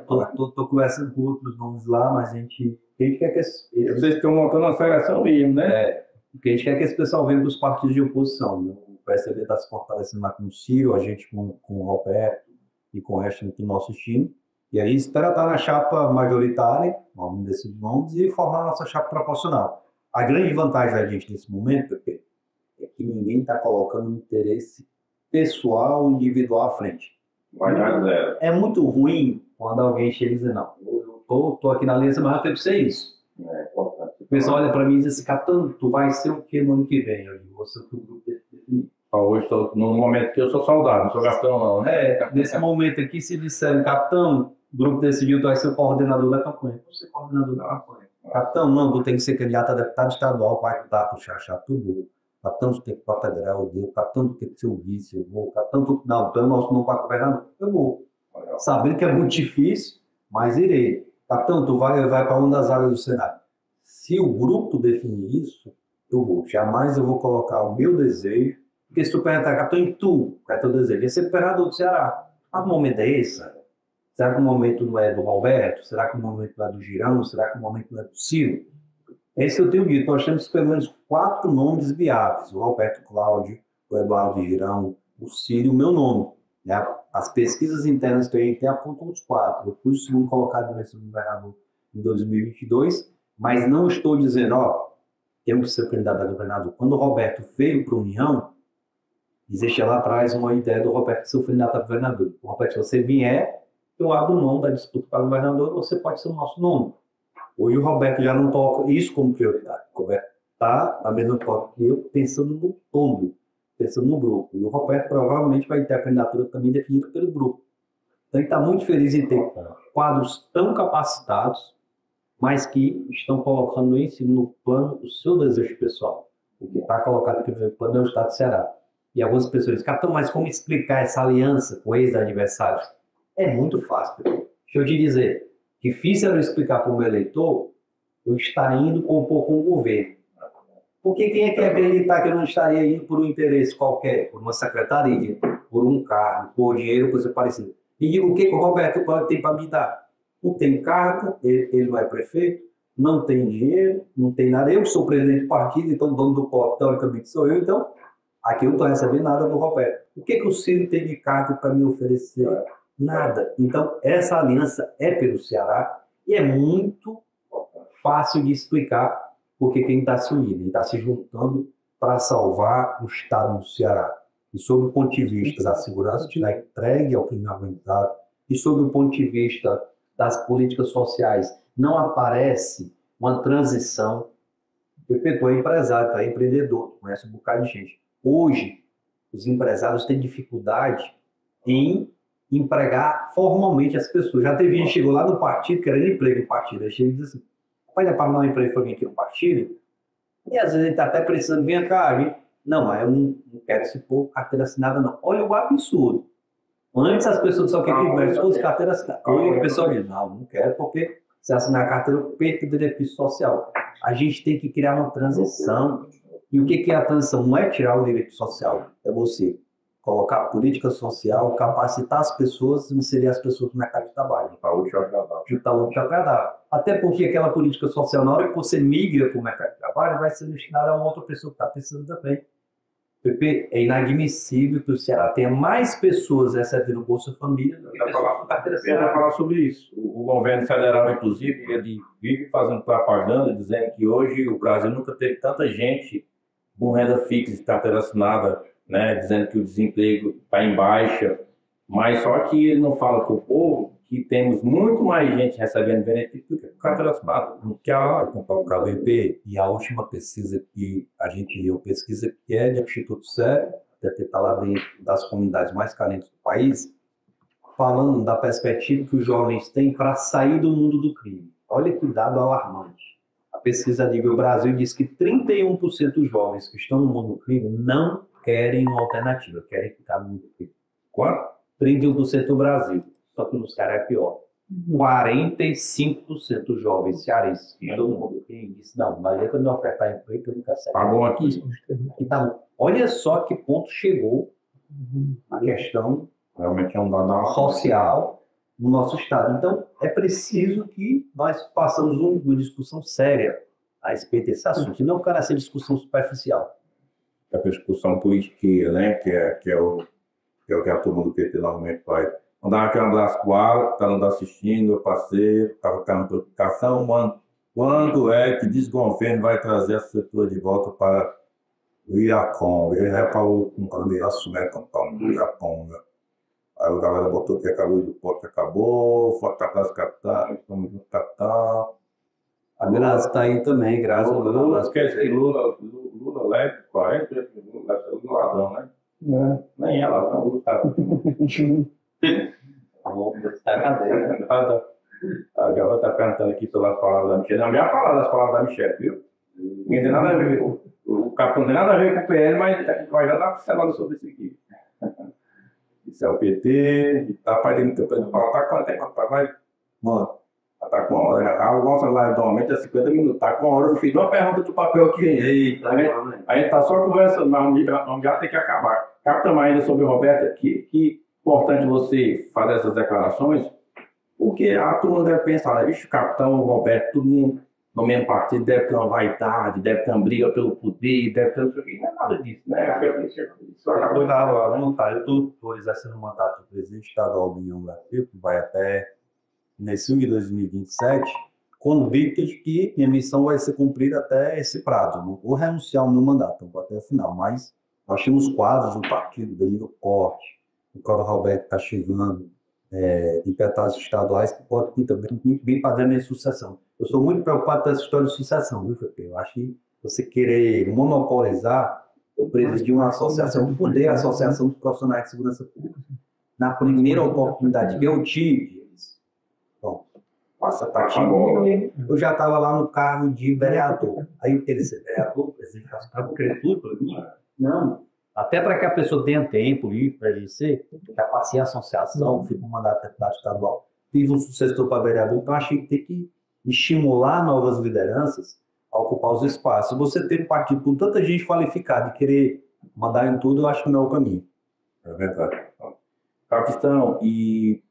Estou conversando com outros nomes lá, mas a gente quer que Vocês estão montando uma seleção mesmo, né? porque a gente quer que esse pessoal venha dos partidos de oposição. Né? O PSDB está se fortalecendo lá com o Ciro, a gente com o Roberto e com o resto do nosso time. E aí espera estar na chapa majoritária, algum desses nomes, e formar a nossa chapa proporcional. A grande vantagem da gente nesse momento é que ninguém está colocando um interesse pessoal, individual à frente. Vai dar zero. É muito ruim quando alguém chega e diz, não, eu estou aqui na aliança, mas eu tenho que ser isso. É importante. O pessoal olha para mim e diz assim, Catano, tu vai ser o que no ano que vem? Eu digo, você é o que o grupo definiu. Hoje estou no momento que eu sou saudável, não sou gastão não, né? Nesse momento aqui, se disserem, capitão, o grupo decidiu, tu vai ser o coordenador da campanha. Vou ser coordenador da campanha. Capitão, não, tu tem que ser candidato a deputado estadual, vai dar para o Xaxá, tudo. Capitão, tu tem que ir para a federal, eu vou. Capitão, tu tem que ser o vice, eu vou. Capitão, tu não, tu é o nosso não para governador, eu vou. Sabendo que é muito difícil, mas irei. Capitão, tu vai para uma das áreas do Senado. Se o grupo definir isso, eu vou. Jamais eu vou colocar o meu desejo. Porque se tu perguntar, capitão, e tu, qual é teu desejo? É ser governador do Ceará. Mas o momento é esse? Será que o momento não é do Roberto? Será que o momento não é do Girão? Será que o momento não é do Ciro? Esse eu tenho dito. Nós temos pelo menos 4 nomes viáveis. O Roberto Cláudio, o Eduardo Girão, o Ciro e o meu nome. Né? As pesquisas internas que a gente tem apontam os 4. Eu fui o segundo colocado nesse governador em 2022, mas não estou dizendo, ó, temos que ser candidato a governador. Quando o Roberto veio para a União, existe lá atrás uma ideia do Roberto ser o candidato a governador. O Roberto, se você vier, eu abro mão da disputa para governador, você pode ser o nosso nome. Hoje o Roberto já não toca isso como prioridade. O Roberto está na mesma toca que eu, pensando no todo, pensando no grupo. E o Roberto provavelmente vai ter a candidatura também definida pelo grupo. Então ele está muito feliz em ter quadros tão capacitados, mas que estão colocando em cima no plano o seu desejo pessoal. O que está colocado no primeiro plano é o Estado do Ceará. E algumas pessoas dizem, capitão, mas como explicar essa aliança com ex-adversários? É muito fácil. Deixa eu te dizer, difícil é eu explicar para o meu eleitor, eu estar indo compor com o governo. Porque quem é que acreditar que eu não estaria indo por um interesse qualquer, por uma secretaria, por um cargo, por dinheiro, coisa parecida? E o que o Roberto pode ter para me dar? Não tem cargo, ele não é prefeito, não tem dinheiro, não tem nada. Eu sou presidente do partido, então o dono do posto, teoricamente, sou eu, então aqui eu não estou recebendo nada do Roberto. O que o Ciro tem de cargo para me oferecer? Nada. Então, essa aliança é pelo Ceará e é muito fácil de explicar porque quem está se unindo, está se juntando para salvar o Estado do Ceará. E sob o ponto de vista da segurança, da entregue ao crime organizado, e sob o ponto de vista das políticas sociais, não aparece uma transição. Tu é empresário, tu é empreendedor, conhece um bocado de gente. Hoje, os empresários têm dificuldade em empregar formalmente as pessoas. Já teve gente que chegou lá no partido, querendo emprego no partido. Aí chega e diz assim, vai dar para dar um emprego para mim aqui no partido? E às vezes ele está até precisando, vem cá, viu? Não, mas eu não quero esse povo carteira assinada, não. Olha o absurdo. Antes as pessoas só queriam que fosse carteira assinada. Hoje o pessoal diz, não quero, porque se assinar a carteira, eu perco o benefício social. A gente tem que criar uma transição. E o que é a transição? Não é tirar o direito social, é você colocar política social, capacitar as pessoas e inserir as pessoas no mercado de trabalho. Para útil agradável. Juntar o útil agradável. Até porque aquela política social, na hora que você migra para o mercado de trabalho, vai ser destinada a uma outra pessoa que está precisando também. Pepe, é inadmissível que o Ceará tenha mais pessoas recebendo Bolsa Família do que pessoas com carteira assinada. Eu ia falar sobre isso. O governo federal, inclusive, ele vive fazendo propaganda, dizendo que hoje o Brasil nunca teve tanta gente com renda fixa de carteira assinada, né, dizendo que o desemprego está em baixa, mas só que ele não fala com o povo que temos muito mais gente recebendo benefício do que carteira assinada. Que a KBP e a última pesquisa que a gente viu, pesquisa que é do Instituto Sério, até está lá dentro das comunidades mais carentes do país, falando da perspectiva que os jovens têm para sair do mundo do crime. Olha que dado alarmante. A pesquisa Nível Brasil diz que 31% dos jovens que estão no mundo do crime não querem uma alternativa, querem ficar no mundo do crime. Quanto? 31% do Brasil. Só que nos caras é pior. 45% dos jovens cearenses que todo mundo tem disse, não adianta me ofertar emprego que eu nunca sei. Tá bom aqui. E tá bom. Olha só que ponto chegou a questão Realmente é um dado social no nosso Estado. Então, é preciso que nós façamos uma discussão séria a respeito desse assunto, e não ficar nessa discussão superficial. A discussão política, né? Que é o que a turma do PT normalmente faz. Mandar aqui um abraço para o Alan, que está nos assistindo, meu parceiro, estava na preocupação, mano. Quando é que desgoverno vai trazer essa estrutura de volta para o Iacom? Ele é para o candidato, né? O Japão, né? Aí o galera botou que acabou do porto, acabou, foto da Praça Capital, estamos no Capital. A Graça está aí também, graças a Lula, Deus. esquece que Lula leve 40, Lula é um ladrão, né? Nem é ladrão, Lula tá. Tá cadeira. A garota está perguntando aqui pela palavra da Michelle. Não, minha palavra, as palavras da Michelle, viu? Não tem nada a ver. O capitão não tem nada a ver com o PL, mas já está falando sobre isso aqui. Isso é o PT, tá perdendo tempo para falar, tá quanto tempo para vai? Mano, tá com uma hora. A nossa live normalmente é 50 minutos, tá com uma hora. Eu fiz uma pergunta do papel aqui. Eita, a gente tá só conversando, mas vamos já tem que acabar. Capitão, ainda sobre o Roberto, que importante você fazer essas declarações, porque a turma deve pensar, né? Vixe, o capitão, o Roberto, todo mundo no mesmo partido deve ter uma vaidade, deve ter uma briga pelo poder, deve ter. Não é nada disso, né? Isso acabou. Eu estou exercendo o mandato do presidente estadual do União Brasil, que vai até nesse ano de 2027, convicto de que minha missão vai ser cumprida até esse prazo. Não vou renunciar ao meu mandato, vou até o final, mas nós temos quadros do partido, Danilo Corte, o Coro Roberto está chegando, deputados estaduais que podem também vir fazendo essa sucessão. Eu sou muito preocupado com essa história de sucessão, viu, Felipe? Eu acho que você querer monopolizar o preço de uma associação, o poder da Associação dos Profissionais de Segurança Pública. Na primeira oportunidade que eu tive, bom, nossa, tá aqui, eu já estava lá no cargo de vereador. Aí eu queria ser vereador, presidente, eu queria tudo para mim. Não. Até para que a pessoa tenha tempo livre para exercer, já passei a associação, fui para o mandato de deputado estadual, fiz um sucessor para vereador, então achei que tem que estimular novas lideranças a ocupar os espaços. Você ter um partido com tanta gente qualificada e querer mandar em tudo, eu acho que não é o caminho. É verdade. Capitão, e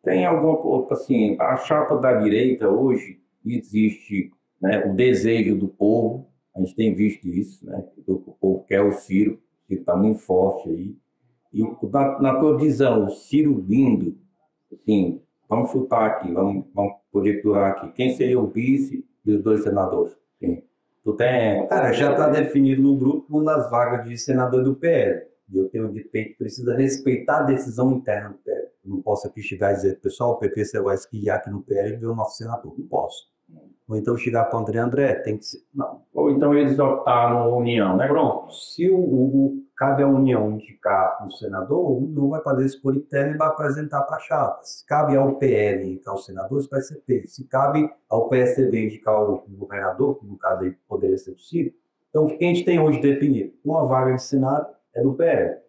tem alguma, assim, a chapa da direita hoje existe, né, o desejo do povo, a gente tem visto isso, né, o povo quer o Ciro, que está muito forte aí, e na tua visão, o Ciro vindo, assim, vamos chutar aqui, vamos conjecturar aqui, quem seria o vice dos dois senadores? Sim. Tu tem... Cara, já está definido no grupo uma das vagas de senador do PL. E eu tenho dito que precisa respeitar a decisão interna do PL. Eu não posso aqui chegar e dizer, pessoal, o PP você vai esquiar aqui no PL e ver o nosso senador. Não posso. Ou então chegar para o André, tem que ser. Não. Ou então eles optaram na União, né? Pronto. Se cabe à União indicar um senador, o União vai fazer esse por interno e vai apresentar para a chapa. Se cabe ao PL indicar o senador, isso vai ser feito. Se cabe ao PSDB indicar o governador, que no caso aí poderia ser possível. Então, o que a gente tem hoje definido? Uma vaga de Senado é do PL.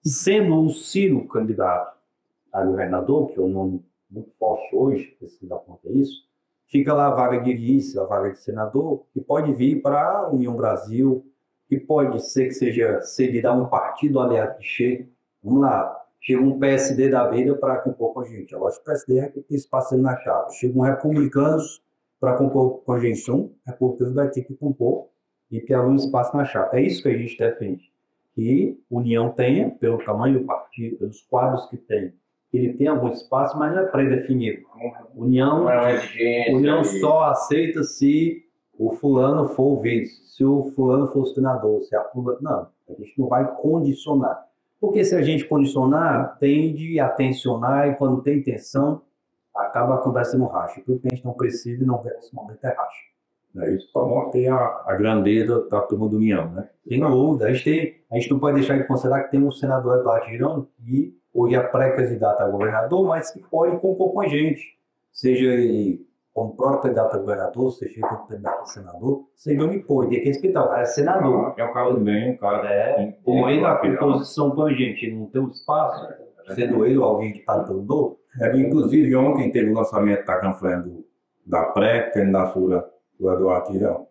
Sendo o Ciro candidato a governador, que é um nome muito forte hoje, preciso dar conta disso, fica lá a vaga de vice, a vaga de senador, que pode vir para a União Brasil, que pode ser que seja cedida a um partido aliado que chegue. Vamos lá, chega um PSD da vida para compor com a gente. Eu acho que o PSD é que tem espaço na chapa. Chega um republicanos para compor com a gente. Um republicano vai ter que compor e ter algum espaço na chapa. É isso que a gente defende. Que a União tenha, pelo tamanho do partido, pelos quadros que tem, ele tem algum espaço, mas não é pré-definido. União só aceita se o fulano for o vice, se o fulano for o senador, se a fulano... Não, a gente não vai condicionar. Porque se a gente condicionar, tende a tensionar e quando tem tensão, acaba acontecendo racha. Porque a gente não precisa e não quer nesse momento é racha. É isso para manter a grandeza da turma do União, né? Tem dúvida. A gente não pode deixar de considerar que tem um senador Eduardo Girão e hoje é pré-candidato a governador, mas que pode compor com a gente. Seja como próprio candidato a governador, seja como candidato a senador, seja onde for. Tem que respeitar. O cara é senador. É o cara do bem, o cara o rei da composição para a gente não tem um espaço, sendo ele ou alguém que está dando novo. Inclusive, ontem teve o lançamento da campanha da pré-candidatura do Eduardo Tirão.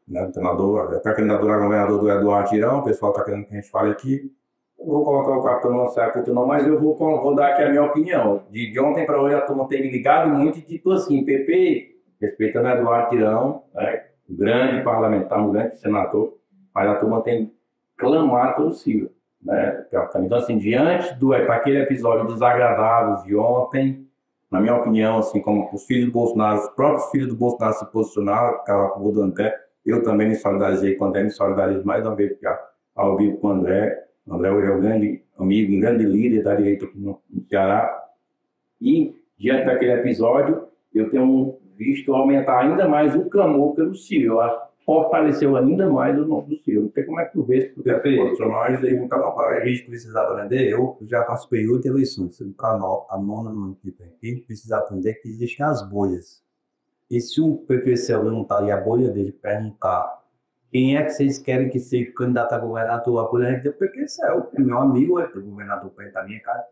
Né? A pré-candidatura a governador do Eduardo Tirão, o pessoal está querendo que a gente fale aqui. Eu vou colocar o capitão não certo, não, mas eu vou dar aqui a minha opinião. De ontem para hoje, a turma tem me ligado muito e dito assim: PP, respeitando Eduardo Tirão, né? Um grande parlamentar, um grande senador, mas a turma tem clamado pelo Ciro. Né? Então, assim, diante daquele episódio desagradável de ontem, na minha opinião, assim, como os filhos do Bolsonaro, os próprios filhos do Bolsonaro se posicionaram, ficava mudando até, eu também me solidarizei com o André, me solidarizo mais uma vez ao vivo com o André. O André hoje é um grande amigo, um grande líder da direita aqui no Ceará. E, diante daquele episódio, eu tenho visto aumentar ainda mais o clamor pelo Ciro. Eu acho que fortaleceu ainda mais o nome do Ciro. Não sei como é que tu vê se tu quer posicionar e não tá mal para a gente precisar aprender. Eu já participei de outra eleição, a nona no tipo aqui, precisa aprender que existem as bolhas. E se o PPCL não está ali, a bolha dele perguntar quem é que vocês querem que seja candidato a governador, a bolha do PPCL, meu amigo é o governador perto da minha casa.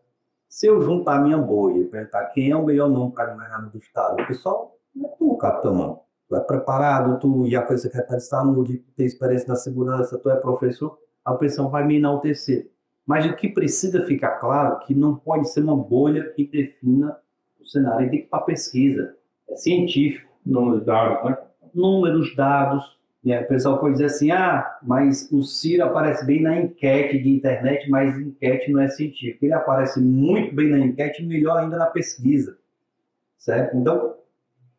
Se eu juntar minha bolha e perguntar quem é o melhor nome para governador do estado, o pessoal, não é tu, capitão, tu é preparado, tu já foi secretário de saúde, tem experiência na segurança, tu é professor, a pessoa vai me enaltecer. Mas o que precisa ficar claro é que não pode ser uma bolha que defina o cenário, tem que ir para pesquisa, é científico. Números, dados, né? Números, dados. E aí o pessoal pode dizer assim, mas o Ciro aparece bem na enquete de internet, mas enquete não é científico. Ele aparece muito bem na enquete, melhor ainda na pesquisa, certo? Então,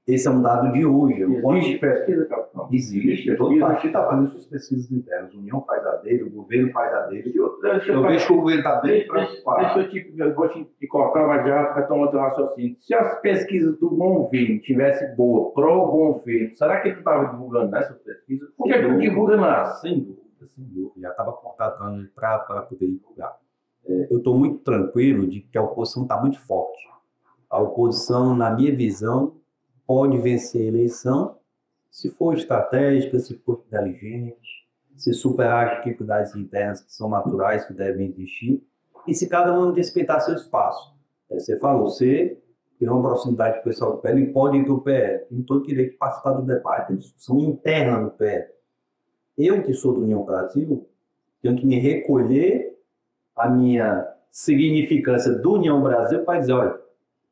esse é um dado de hoje. Existe pesquisa, capitão? Existe. Todo partido está fazendo suas pesquisas internas. A União faz a dele, o governo faz a dele. Eu vejo que o governo está bem preocupado. Eu vou te cortar, mas já para tomar teu raciocínio. Se as pesquisas do governo tivessem boa, pró-governo, será que tu estava divulgando essas pesquisas? Por que tu divulga nada? Sem dúvida. Já estava contatando para poder divulgar. Eu estou muito tranquilo de que a oposição está muito forte. A oposição, na minha visão, pode vencer a eleição se for estratégica, se for inteligente, se superar as dificuldades internas que são naturais, que devem existir, e se cada um respeitar seu espaço. Você falou, você tem uma proximidade com o pessoal do PL e pode ir do PL. Tem todo direito de participar do debate, tem discussão interna no PL. Eu, que sou do União Brasil, tenho que me recolher a minha significância do União Brasil para dizer, olha,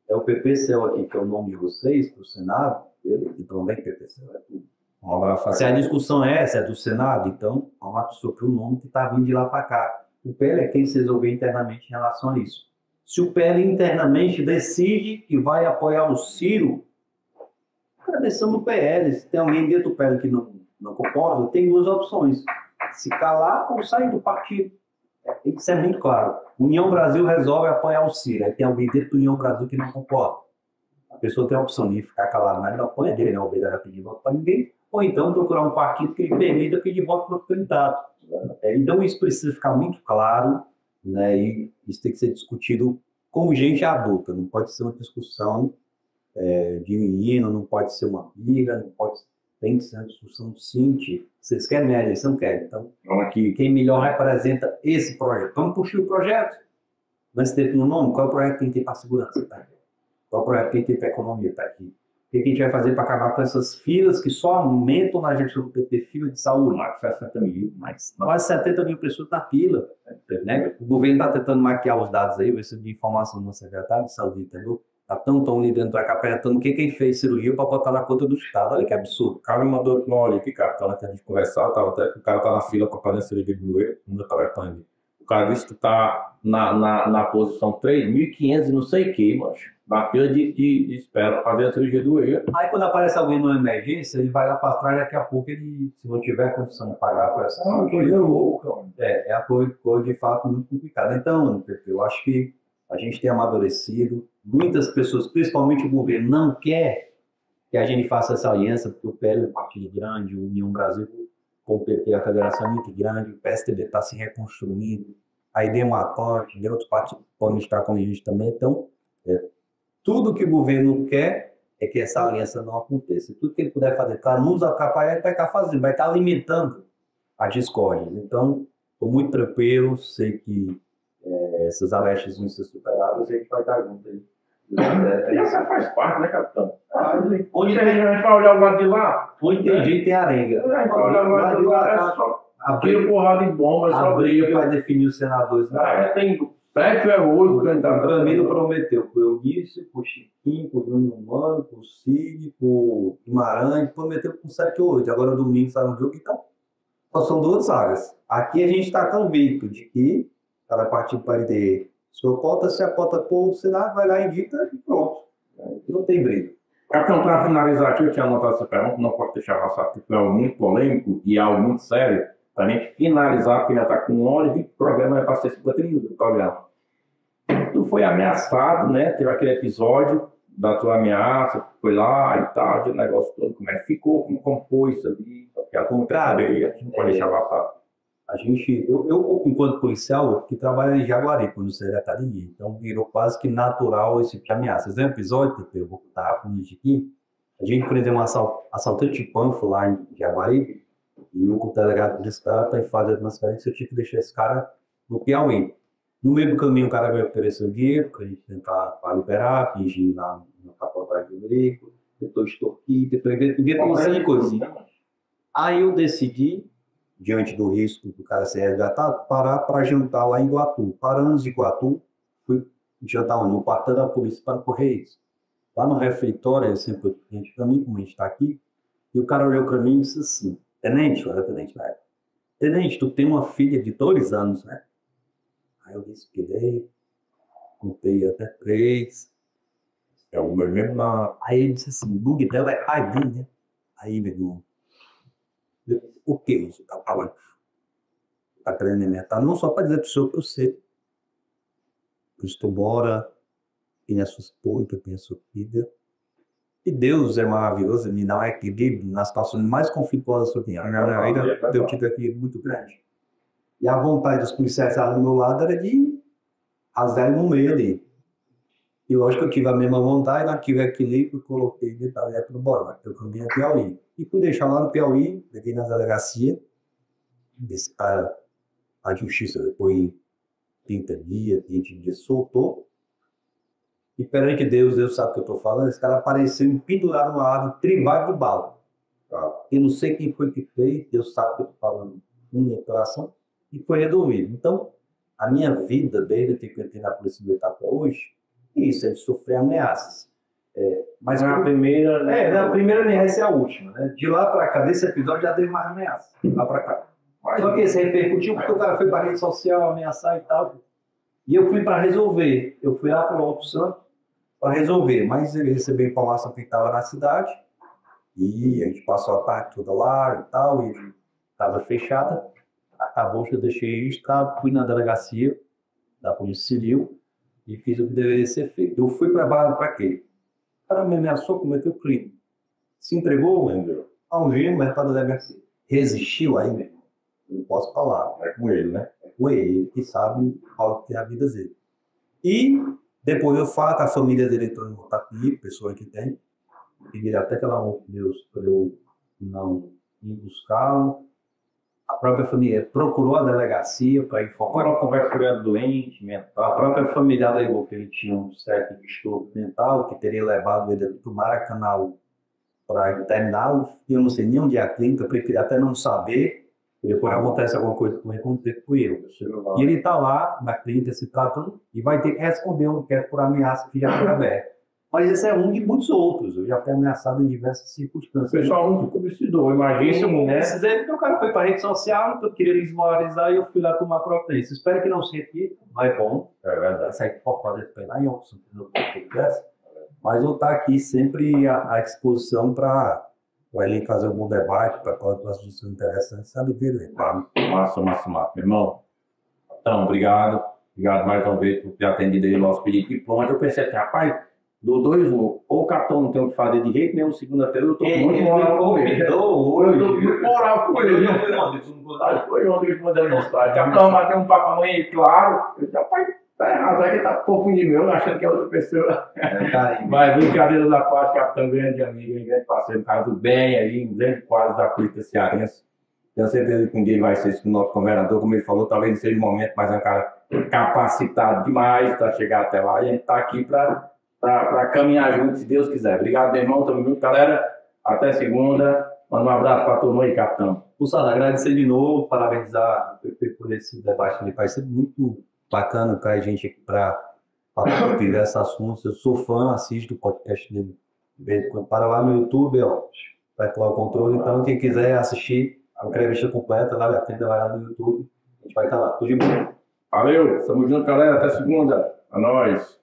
é o PPCL aqui, que é o nome de vocês, para o Senado, ele também PPCL é tudo. Se a discussão é essa, é do Senado, então vamos sobre o nome que está vindo de lá para cá. O PL é quem se resolver internamente em relação a isso. Se o PL internamente decide que vai apoiar o Ciro, agradeçamos o PL. Se tem alguém dentro do PL que não concorda, tem duas opções. Se calar ou sair do partido. Tem que ser muito claro. União Brasil resolve apoiar o Ciro. Aí tem alguém dentro do União Brasil que não concorda. A pessoa tem a opção de ficar calada, mas não apoia dele, não é obrigado a pedir voto para ninguém. Ou então procurar um partido que ele permita pedir voto para o candidato. Então isso precisa ficar muito claro, né? E isso tem que ser discutido com gente adulta. Não pode ser uma discussão de menino, não pode ser uma briga, não pode ser. Tem que ser uma discussão científica. Vocês querem minha eleição? Querem. Então, aqui, quem melhor representa esse projeto? Vamos puxar o projeto. Nós temos no nome, qual é o projeto que a gente tem para a segurança? Está aqui. Qual é o projeto que a gente tem para a economia? Está aqui. O que a gente vai fazer para acabar com essas filas que só aumentam na gestão do PT, fila de saúde? Mais de 60 mil. Quase 70 mil pessoas na fila. Né? O governo está tentando maquiar os dados aí, ver se de informação do secretário de saúde, entendeu? Está tão unido para cá, apertando quem fez cirurgia para botar na conta do Estado. Olha que absurdo. O cara me mandou, olha aqui, cara, então, antes de a gente conversar, o cara tá na fila para fazer a cirurgia de joelho, não está apertando. O cara disse que tá na posição 3.500 e não sei o que, mancho. Na fila de espera para fazer a cirurgia do joelho. Aí quando aparece alguém numa emergência, ele vai lá para trás, daqui a pouco ele, se não tiver condição de pagar a essa coisa louca. É a coisa de fato muito complicada. Então, eu acho que a gente tem amadurecido. Muitas pessoas, principalmente o governo, não quer que a gente faça essa aliança, porque o PL é um partido grande, o União Brasil com o PT, a federação é muito grande, o PSDB está se reconstruindo, a Idemator, outros partidos podem estar com a gente também. Então, tudo que o governo quer é que essa aliança não aconteça. Tudo que ele puder fazer para nos atrapalhar, ele vai estar fazendo, vai estar alimentando a discórdia. Então, estou muito tranquilo, sei que essas arestas vão ser superadas e a gente vai estar junto aí. E essa faz parte, né, capitão? Onde A gente vai olhar o lado de lá, tem jeito tem arenga. a gente vai olhar o lado de lá, é só tira porrada de bomba, A só briga briga. vai definir os senadores. Tem 7 é 8 O candidatos. Camilo prometeu pro Eunice, pro Chiquinho, pro Bruno Mano, pro Cid, pro Guimarães, prometeu pro 7 ou 8. Agora domingo sai um jogo, então só são 2 vagas. Aqui a gente está convicto de que cada partido vai ter sua cota, se a cota for o Senado, vai lá, indica e pronto. Não tem briga. Capitão, para finalizar aqui, eu tinha anotado essa pergunta, não pode deixar passar, porque é algo muito polêmico e algo muito sério. Para a gente finalizar, porque já está com 1 hora de programa, é para ser 50 minutos, tá ligado? Tu foi ameaçado, né? Teve aquele episódio da tua ameaça, foi lá e tal, de negócio todo, como é que ficou, como compôs isso ali, porque a tua cadeia, a gente não pode deixar passar. A gente, eu, enquanto policial, que trabalho em Jaguari, quando você já tá ali, então virou quase que natural esse tipo de ameaça. Esse é um episódio que eu vou contar com isso aqui. A gente prendeu um assaltante de panfo lá em Jaguari, e o delegado disse para fazer a transferência, eu tinha que deixar esse cara no Piauí. No meio do caminho, o cara veio oferecer o dinheiro, para a gente tentar liberar, fingir lá no capotagem do veículo, tentou extorquir, tentou uma coisinha. Aí eu decidi, diante do risco do cara ser resgatado, parar para jantar lá em Iguatu. Paramos em Iguatu, fui jantar no quartel da polícia para Correios. Lá no refeitório, eu sempre gente para mim, como a gente está aqui, e o cara olhou para mim e disse assim: Tenente, olha, tenente, né? Tenente, tu tem uma filha de 2 anos, né? Aí eu disse que dei, contei até 3. É o meu mesmo na. Aí ele disse assim: o bug dela é pai dele, né? Aí, meu irmão, o que você tá falando? Tá querendo me matar? Não, só para dizer pro senhor que eu sei. Eu estou embora, tem a sua esposa, tem a sua filha. E Deus é maravilhoso, ele dá um equilíbrio nas situações mais conflituosas da sua vida. Ainda deu tipo aqui muito grande. E a vontade dos policiais do meu lado era de rasgar ele no meio ali. E lógico que eu tive a mesma vontade, não tive equilíbrio, coloquei ele e tal, e aí tudo bora, eu caminhei a Piauí. E fui deixar lá no Piauí, levei na delegacia, esse cara, a justiça, depois de 30 dias, 20 dias, soltou. E perante Deus sabe o que eu estou falando, esse cara apareceu pendurado numa árvore, tribado de bala. Eu não sei quem foi que fez, Deus sabe o que eu estou falando, minha coração, e foi resolvido. Então, a minha vida, desde que eu entrei na Polícia Militar até hoje, isso, é de sofrer ameaças. Mas Na primeira, né? na primeira ameaça é a última, né? De lá para cá, desse episódio já teve mais ameaça. Lá para cá. Só que esse repercutiu porque o cara foi para a rede social ameaçar e tal. E eu fui para resolver. Eu fui lá para o Alto Santo para resolver. Mas ele recebeu informação que estava na cidade. E a gente passou a tarde toda lá e tal. E estava fechada. Acabou que eu deixei isso, fui na delegacia da Polícia Civil e fiz o que deveria ser feito. Eu fui para quê? O cara me ameaçou, cometeu crime. Se entregou, algema, mas para a delegacia. Resistiu aí, meu irmão. Não posso falar. É com ele, né? É com ele que sabe qual que é a vida dele. E depois eu falo que a família dele entrou em contato comigo, pessoa que tem. Pedi até que ela Deus para eu não ir buscar. A própria família procurou a delegacia para informar. Agora conversa com ele doente, mental. A própria família alegou que ele tinha um certo distúrbio mental, que teria levado ele para o Maracanã para interná-lo. Eu não sei nem onde é a clínica, eu preferi até não saber. E depois acontece alguma coisa com ele, contei com eu. E ele está lá na clínica se tratando e vai ter que responder um inquérito por ameaça que já foi aberto. Mas esse é um de muitos outros. Eu já fui ameaçado em diversas circunstâncias. O pessoal nunca publicitou, imagina, né? Esses aí, porque o cara foi para a rede social, então eu queria desmoralizar e eu fui lá tomar providência. Espero que não se repita, mas é bom. É verdade. Essa aí pode pegar em outros podcast. Mas eu estou aqui sempre à disposição para ele fazer um bom debate, para falar das discussões interessantes, sabe? Massa. Meu irmão, então, obrigado. Obrigado mais uma vez por ter atendido aí o nosso pedido de pronto. Eu pensei que, rapaz, do 2-1, ou o capitão não tem o que fazer de jeito nenhum, segunda-feira eu tô com muito moral com ele. Eu tô com moral com ele. Foi ontem que mandei mostrar. Capitão, matei um papo amanhã, claro. Eu disse, rapaz, tá errado, aí que tá pouco de meu, achando que é outra pessoa. Mas brincadeira da parte, capitão, grande amigo, grande parceiro, um cara do bem ali, um grande quadro da polícia cearense. Tenho certeza que um dia ele vai ser esse nosso governador, como ele falou, talvez não seja o momento, mas é um cara capacitado demais para chegar até lá. E a gente está aqui para caminhar junto, se Deus quiser. Obrigado, meu irmão, tamo junto, galera. Até segunda. Manda um abraço para a turma aí, capitão. Moçada, agradecer de novo, parabenizar o PP por esse debate ali. Vai ser muito bacana para a gente para discutir esse assunto. Eu sou fã, assisto o podcast dele. Para lá no YouTube, ó, vai lá o controle. Então, quem quiser assistir a entrevista completa, lá, atenda lá no YouTube. A gente vai estar lá. Tudo de bom. Valeu, tamo junto, galera. Até segunda. É nóis.